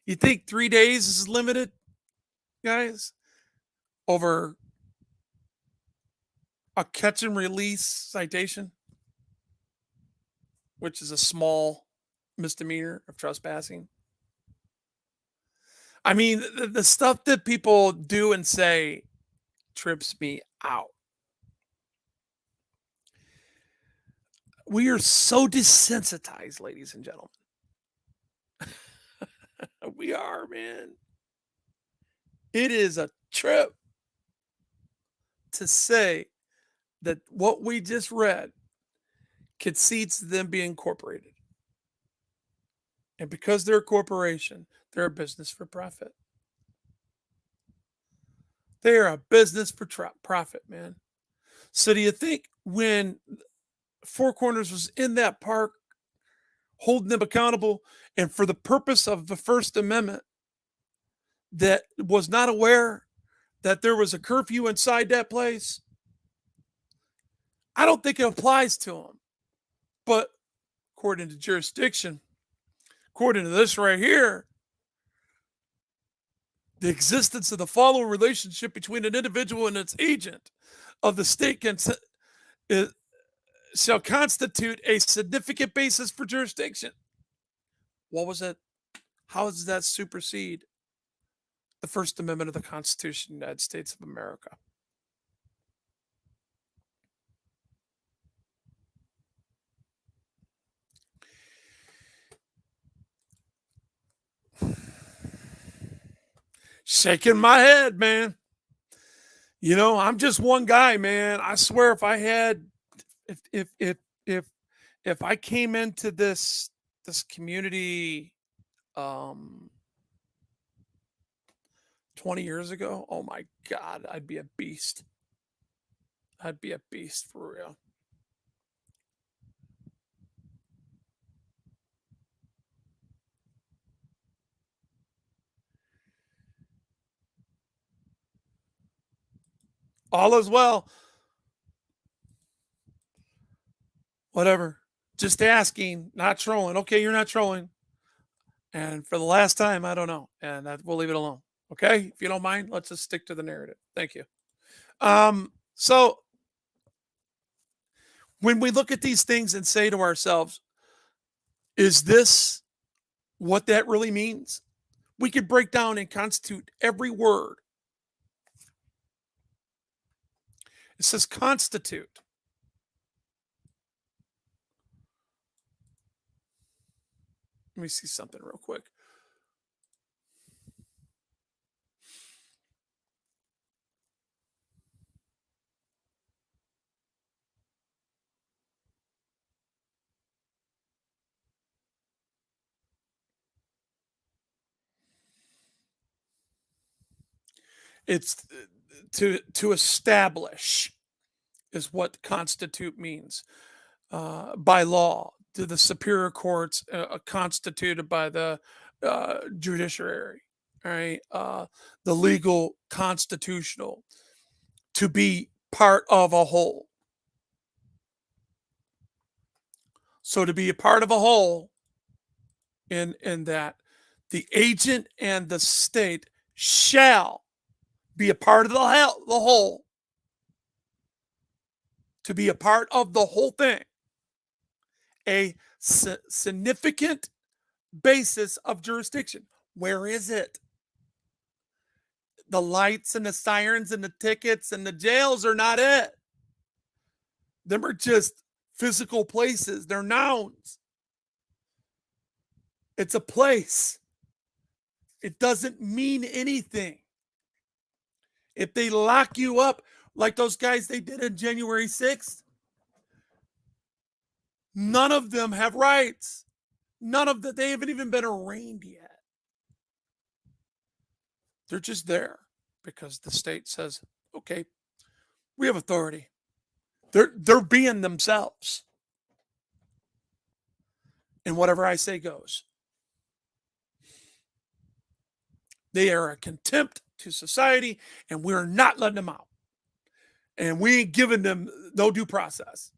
You think 3 days is limited, guys? Over a catch and release citation, which is a small misdemeanor of trespassing. I mean, the stuff that people do and say trips me out. We are so desensitized, ladies and gentlemen. We are, man. It is a trip to say that what we just read concedes to them being incorporated. And because they're a corporation, they're a business for profit. They are a business for profit, man. So do you think when Four Corners was in that park holding them accountable and for the purpose of the First Amendment that was not aware that there was a curfew inside that place? I don't think it applies to them. But according to jurisdiction, according to this right here, the existence of the following relationship between an individual and its agent of the state shall constitute a significant basis for jurisdiction. What was it? How does that supersede the First Amendment of the Constitution of the United States of America? Shaking my head, man. You know, I'm just one guy, man. I swear if I had if I came into this community 20 years ago, oh my God, I'd be a beast. I'd be a beast for real. All is well. Whatever. Just asking, not trolling. Okay, you're not trolling. And for the last time, I don't know. And we'll leave it alone. Okay? If you don't mind, let's just stick to the narrative. Thank you. So when we look at these things and say to ourselves, is this what that really means? We could break down and constitute every word. It says constitute. Let me see something real quick. It's to establish is what constitute means by law. To the superior courts constituted by the judiciary, all right? The legal constitutional, to be part of a whole. So to be a part of a whole in that the agent and the state shall be a part of the whole, to be a part of the whole thing, a significant basis of jurisdiction. Where is it? The lights and the sirens and the tickets and the jails are not it. Them are just physical places. They're nouns. It's a place. It doesn't mean anything. If they lock you up like those guys they did on January 6th, none of them have rights. None of them, they haven't even been arraigned yet. They're just there because the state says, okay, we have authority. They're being themselves. And whatever I say goes. They are a contempt to society, and we're not letting them out. And we ain't giving them no due process.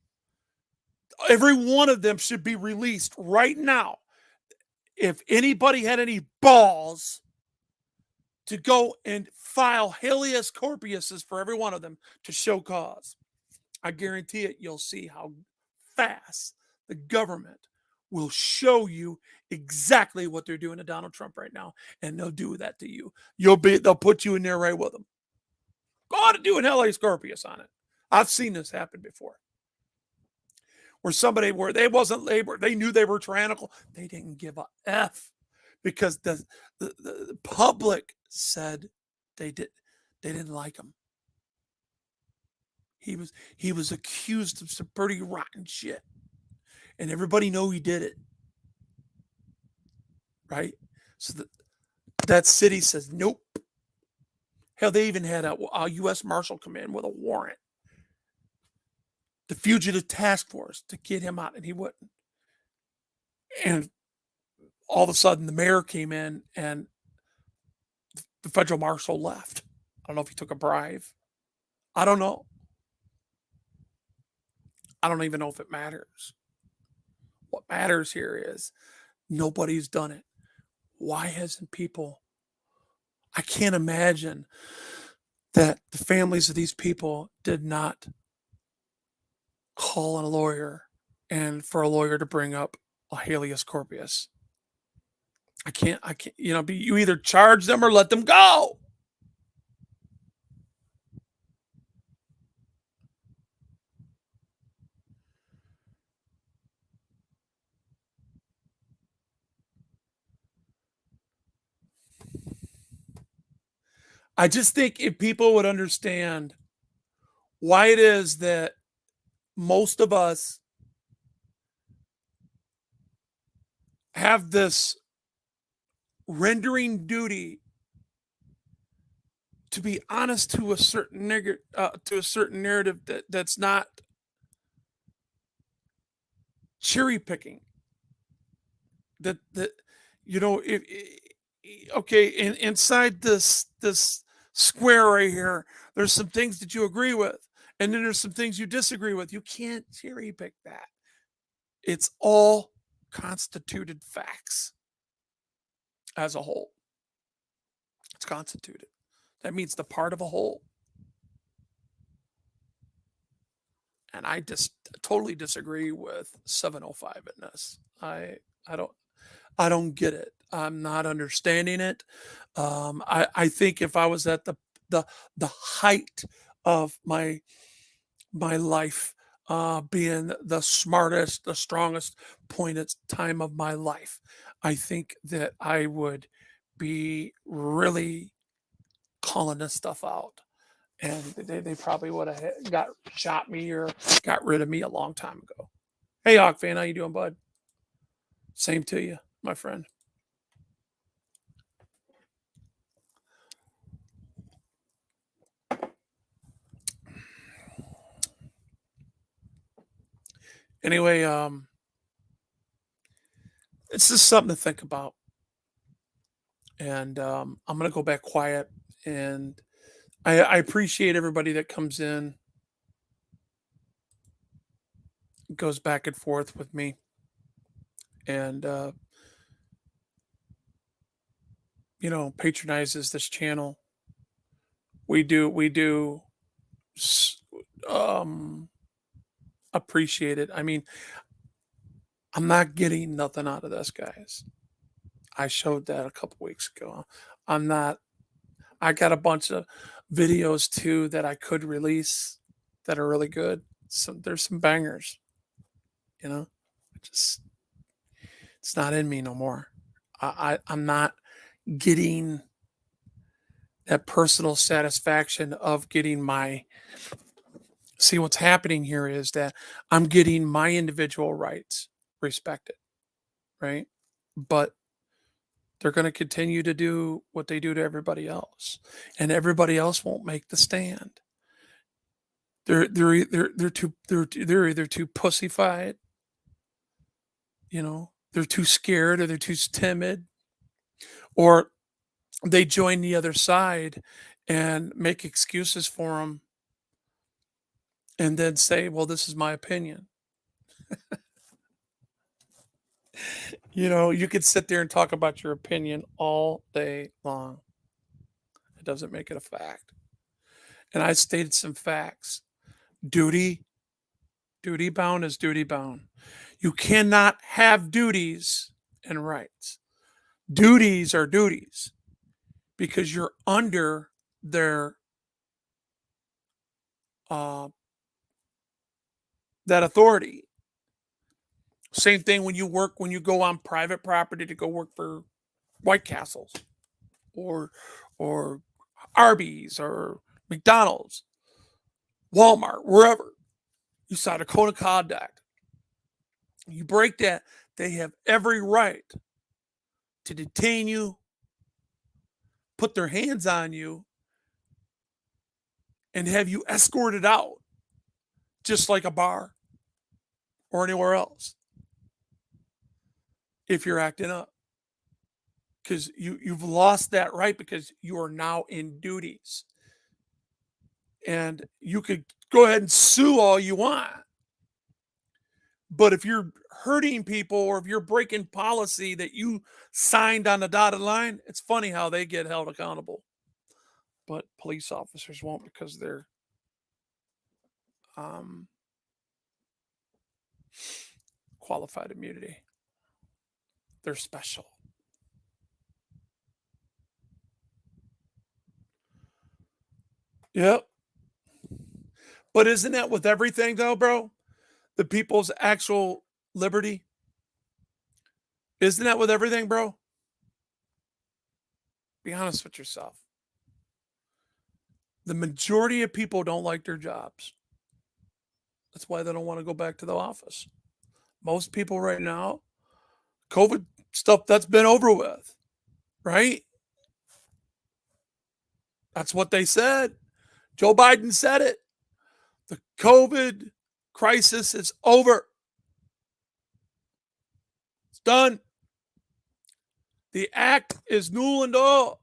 Every one of them should be released right now. If anybody had any balls to go and file habeas corpuses for every one of them to show cause, I guarantee it, you'll see how fast the government will show you exactly what they're doing to Donald Trump right now, and they'll do that to you. They'll put you in there right with them. Go on and do an habeas corpus on it. I've seen this happen before. Where they wasn't labor, they knew they were tyrannical. They didn't give a F because the public said they didn't like him. He was accused of some pretty rotten shit, and everybody know he did it, right? So that city says nope. Hell, they even had a U.S. Marshal come in with a warrant, the fugitive task force, to get him out, and he wouldn't. And all of a sudden, the mayor came in, and the federal marshal left. I don't know if he took a bribe. I don't know. I don't even know if it matters. What matters here is nobody's done it. Why hasn't people? I can't imagine that the families of these people did not call a lawyer and for a lawyer to bring up a habeas corpus. I can't, you either charge them or let them go. I just think if people would understand why it is that most of us have this rendering duty to be honest to a certain narrative that's not cherry picking. That okay, inside this square right here, there's some things that you agree with, and then there's some things you disagree with. You can't cherry pick that. It's all constituted facts as a whole. It's constituted. That means the part of a whole. And I just totally disagree with 705 in this. I don't get it. I'm not understanding it. I think if I was at the height of my life, being the smartest, the strongest point at time of my life, I think that I would be really calling this stuff out. And they probably would have shot me or got rid of me a long time ago. Hey, Hawk fan, how you doing, bud? Same to you, my friend. Anyway, it's just something to think about. And I'm gonna go back quiet. And I appreciate everybody that comes in, goes back and forth with me, and patronizes this channel. We do s- um appreciate it. I mean, I'm not getting nothing out of this, guys. I showed that a couple weeks ago. I'm not. I got a bunch of videos too that I could release that are really good. There's some bangers, you know. Just it's not in me no more. I'm not getting that personal satisfaction of getting my. See, what's happening here is that I'm getting my individual rights respected, right? But they're going to continue to do what they do to everybody else, and everybody else won't make the stand. They're either too pussyfied, they're too scared, or they're too timid, or they join the other side and make excuses for them, and then say, "Well, this is my opinion." You could sit there and talk about your opinion all day long. It doesn't make it a fact. And I stated some facts. Duty, duty bound is duty bound. You cannot have duties and rights. Duties are duties because you're under their uh, that authority. Same thing when you go on private property to go work for White Castles or or Arby's or McDonald's, Walmart, wherever. You sign a code of conduct. You break that, they have every right to detain you, put their hands on you, and have you escorted out, just like a bar or anywhere else, if you're acting up. Because you've lost that right because you are now in duties. And you could go ahead and sue all you want. But if you're hurting people or if you're breaking policy that you signed on the dotted line, it's funny how they get held accountable. But police officers won't because they're um, qualified immunity. They're special. Yep. But isn't that with everything, though, bro? The people's actual liberty? Isn't that with everything, bro? Be honest with yourself. The majority of people don't like their jobs. That's why they don't want to go back to the office. Most people right now, COVID stuff, that's been over with, right? That's what they said. Joe Biden said it. The COVID crisis is over. It's done. The act is null and all.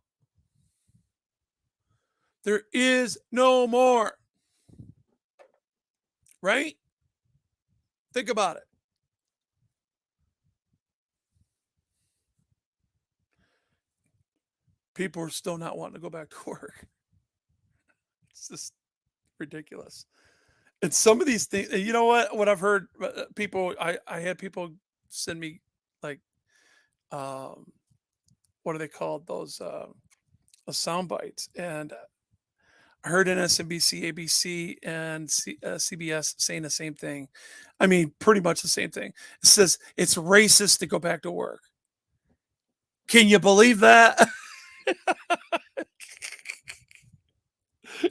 There is no more. Right? Think about it. People are still not wanting to go back to work. It's just ridiculous. And some of these things, you know what I've heard people, I had people send me like, um, what are they called? Those sound bites. And I heard MSNBC, ABC, and CBS saying the same thing. I mean, pretty much the same thing. It says it's racist to go back to work. Can you believe that?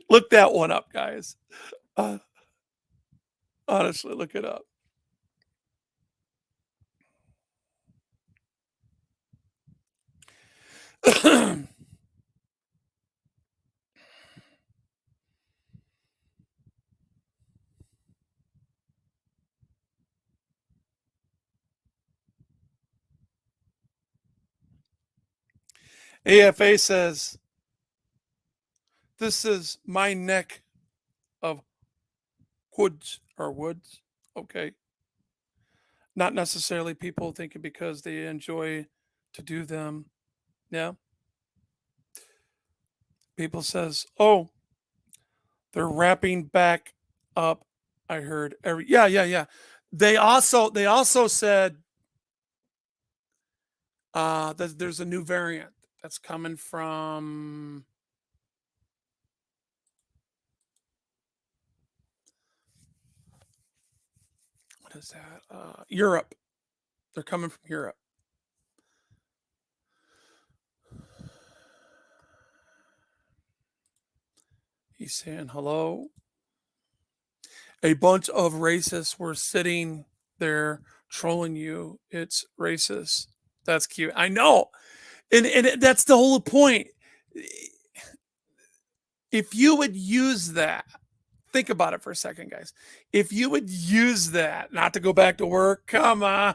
Look that one up, guys. Uh, honestly, look it up. AFA says, this is my neck of woods. Okay. Not necessarily people thinking because they enjoy to do them. Yeah. People says, oh, they're wrapping back up. I heard yeah. They also said that there's a new variant that's coming from what is that? Europe. They're coming from Europe. He's saying hello. A bunch of racists were sitting there trolling you. It's racist. That's cute. I know. And that's the whole point. If you would use that, think about it for a second, guys. If you would use that not to go back to work, come on.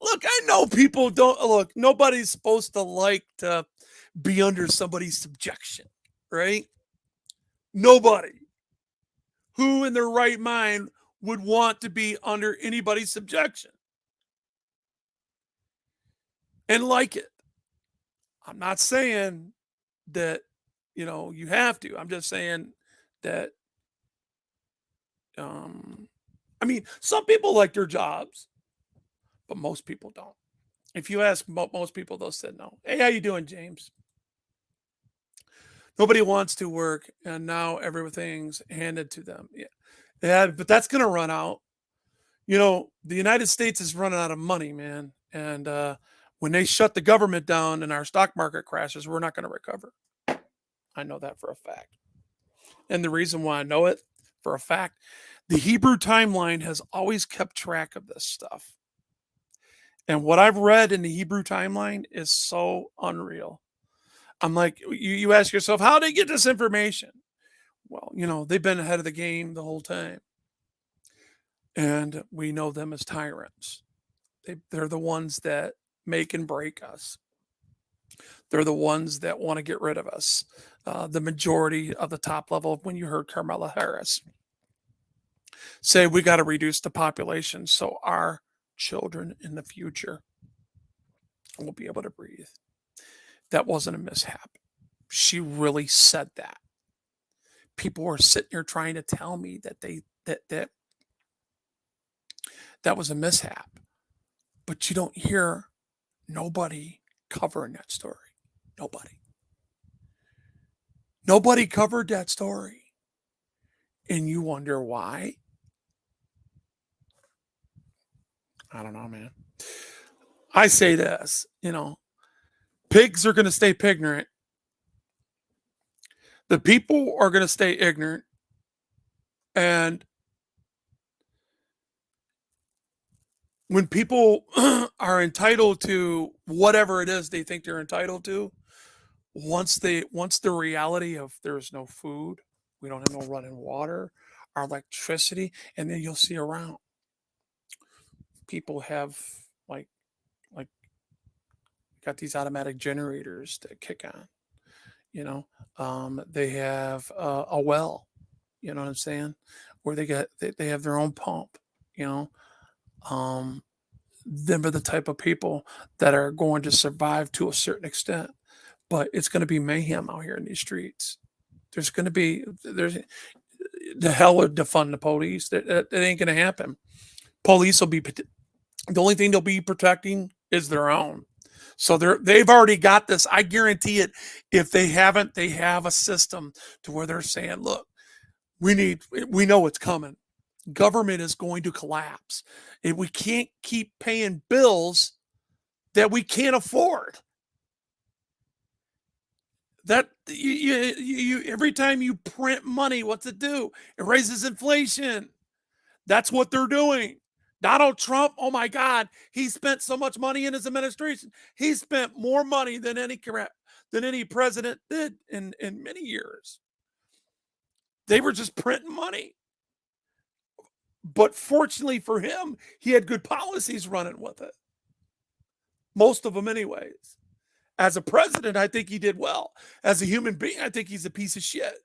Look, I know people don't look, nobody's supposed to like to be under somebody's subjection, right? Nobody. Who in their right mind would want to be under anybody's subjection and like it? I'm not saying that, you have to. I'm just saying that, I mean, some people like their jobs, but most people don't. If you ask most people, they'll say no. Hey, how you doing, James? Nobody wants to work, and now everything's handed to them. Yeah, but that's going to run out. The United States is running out of money, man. And when they shut the government down and our stock market crashes, we're not going to recover. I know that for a fact. And the reason why I know it for a fact, the Hebrew timeline has always kept track of this stuff. And what I've read in the Hebrew timeline is so unreal. I'm like, you ask yourself, how did they get this information? Well, they've been ahead of the game the whole time. And we know them as tyrants. They're the ones that make and break us. They're the ones that want to get rid of us. The majority of the top level, when you heard Kamala Harris say we got to reduce the population so our children in the future will be able to breathe. That wasn't a mishap. She really said that. People were sitting here trying to tell me that was a mishap. But you don't hear nobody covering that story. Nobody covered that story. And you wonder why? I don't know, man. I say this, pigs are going to stay pignorant. The people are going to stay ignorant. And when people are entitled to whatever it is they think they're entitled to, once the reality of there's no food, we don't have no running water, our electricity, and then you'll see around people have like got these automatic generators to kick on. They have a well, you know what I'm saying, where they have their own pump. Them are the type of people that are going to survive to a certain extent, but it's going to be mayhem out here in these streets. There's the hell would defund the police. That ain't going to happen. Police will be the only thing they'll be protecting is their own. So they've already got this. I guarantee it. If they haven't, they have a system to where they're saying, look, we know it's coming. Government is going to collapse. And we can't keep paying bills that we can't afford. That you every time you print money, what's it do? It raises inflation. That's what they're doing. Donald Trump, oh my God, he spent so much money in his administration. He spent more money than any president did in many years. They were just printing money. But fortunately for him, he had good policies running with it. Most of them, anyways. As a president, I think he did well. As a human being, I think he's a piece of shit.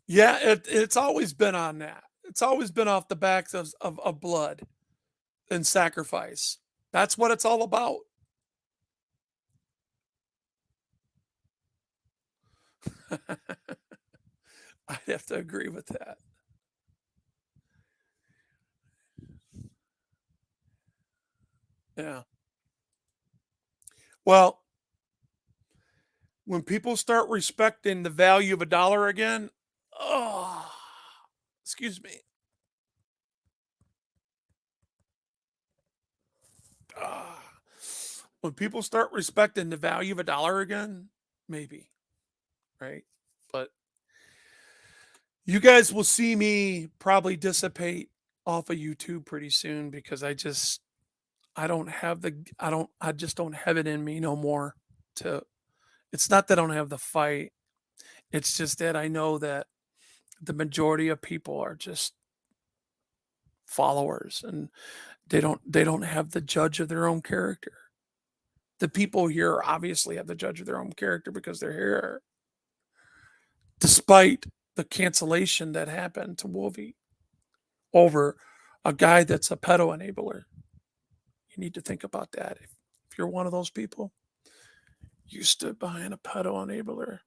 Yeah, it's always been on that. It's always been off the backs of blood and sacrifice. That's what it's all about. I'd have to agree with that. Yeah. Well, when people start respecting the value of a dollar again, oh, excuse me. Ah, when people start respecting the value of a dollar again, maybe, right? But you guys will see me probably dissipate off of YouTube pretty soon because I just don't have it in me no more to it's not that I don't have the fight. It's just that I know that the majority of people are just followers and they don't have the judge of their own character. The people here obviously have the judge of their own character because they're here. Despite the cancellation that happened to Wolvie over a guy that's a pedo enabler. You need to think about that. If you're one of those people, you stood behind a pedo enabler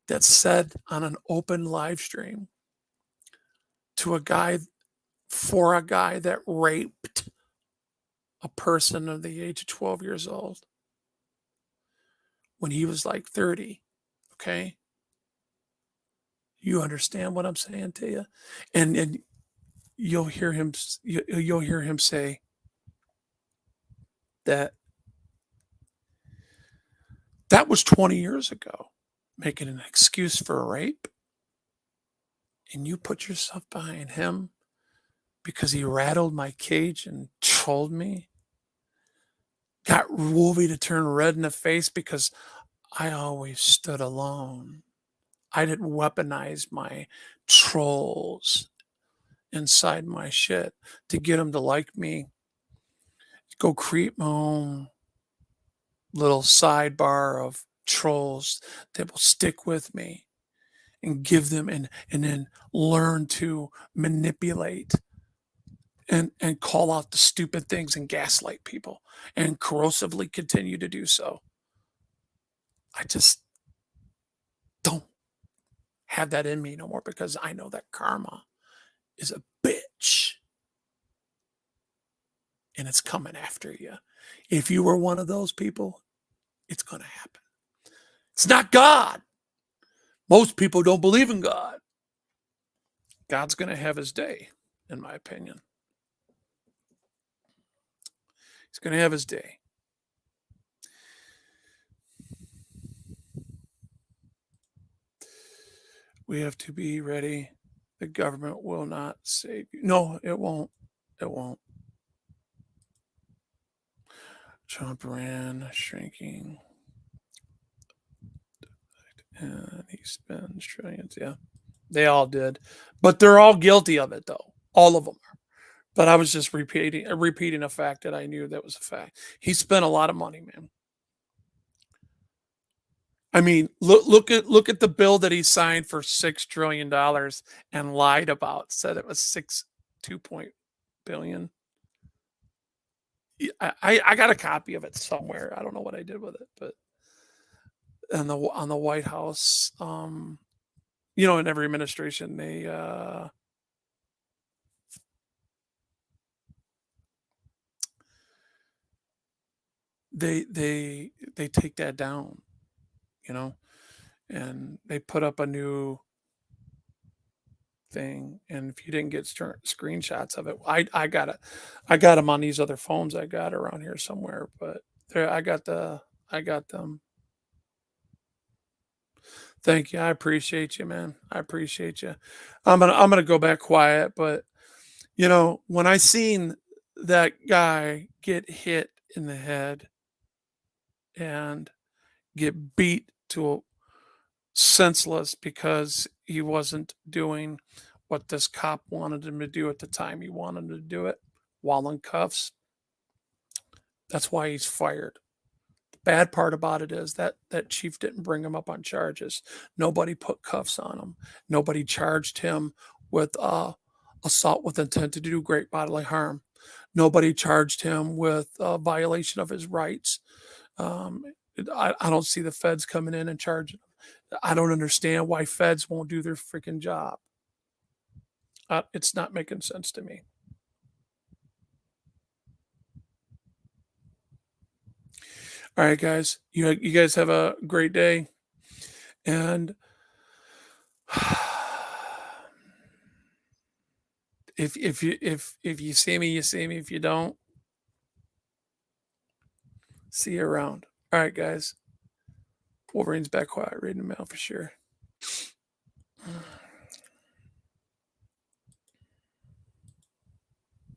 that said on an open live stream to a guy for a guy that raped a person of the age of 12 years old when he was like 30. Okay. You understand what I'm saying to you? And you'll hear him you'll hear him say that that was 20 years ago, making an excuse for a rape. And you put yourself behind him because he rattled my cage and trolled me, got Wolvie to turn red in the face because I always stood alone. I didn't weaponize my trolls inside my shit to get them to like me. Go create my own little sidebar of trolls that will stick with me and give them and then learn to manipulate and call out the stupid things and gaslight people and corrosively continue to do so. I just don't have that in me no more because I know that karma is a bitch and it's coming after you. If you were one of those people, it's going to happen. It's not God. Most people don't believe in God. God's going to have his day, in my opinion. He's going to have his day. We have to be ready. The government will not save you. No, it won't. It won't. Trump ran shrinking. And he spends trillions. Yeah, they all did. But they're all guilty of it, though. All of them are. But I was just repeating a fact that I knew that was a fact. He spent a lot of money, man. I mean, look at the bill that he signed for $6 trillion and lied about. Said it was 2 billion. I got a copy of it somewhere. I don't know what I did with it, but on the White House, in every administration they take that down, and they put up a new thing. And if you didn't get screenshots of it, I got it. I got them on these other phones I got around here somewhere, but there I got them. Thank you. I appreciate you, man. I appreciate you. I'm gonna go back quiet, but when I seen that guy get hit in the head and get beat to senseless because he wasn't doing what this cop wanted him to do at the time he wanted him to do it while in cuffs. That's why he's fired. The bad part about it is that that chief didn't bring him up on charges. Nobody put cuffs on him. Nobody charged him with assault with intent to do great bodily harm. Nobody charged him with violation of his rights. I don't see the feds coming in and charging him. I don't understand why feds won't do their freaking job. It's not making sense to me. All right, guys. You guys have a great day. And if you see me, you see me. If you don't, see you around. All right, guys. Wolverine's back quiet, reading the mail for sure.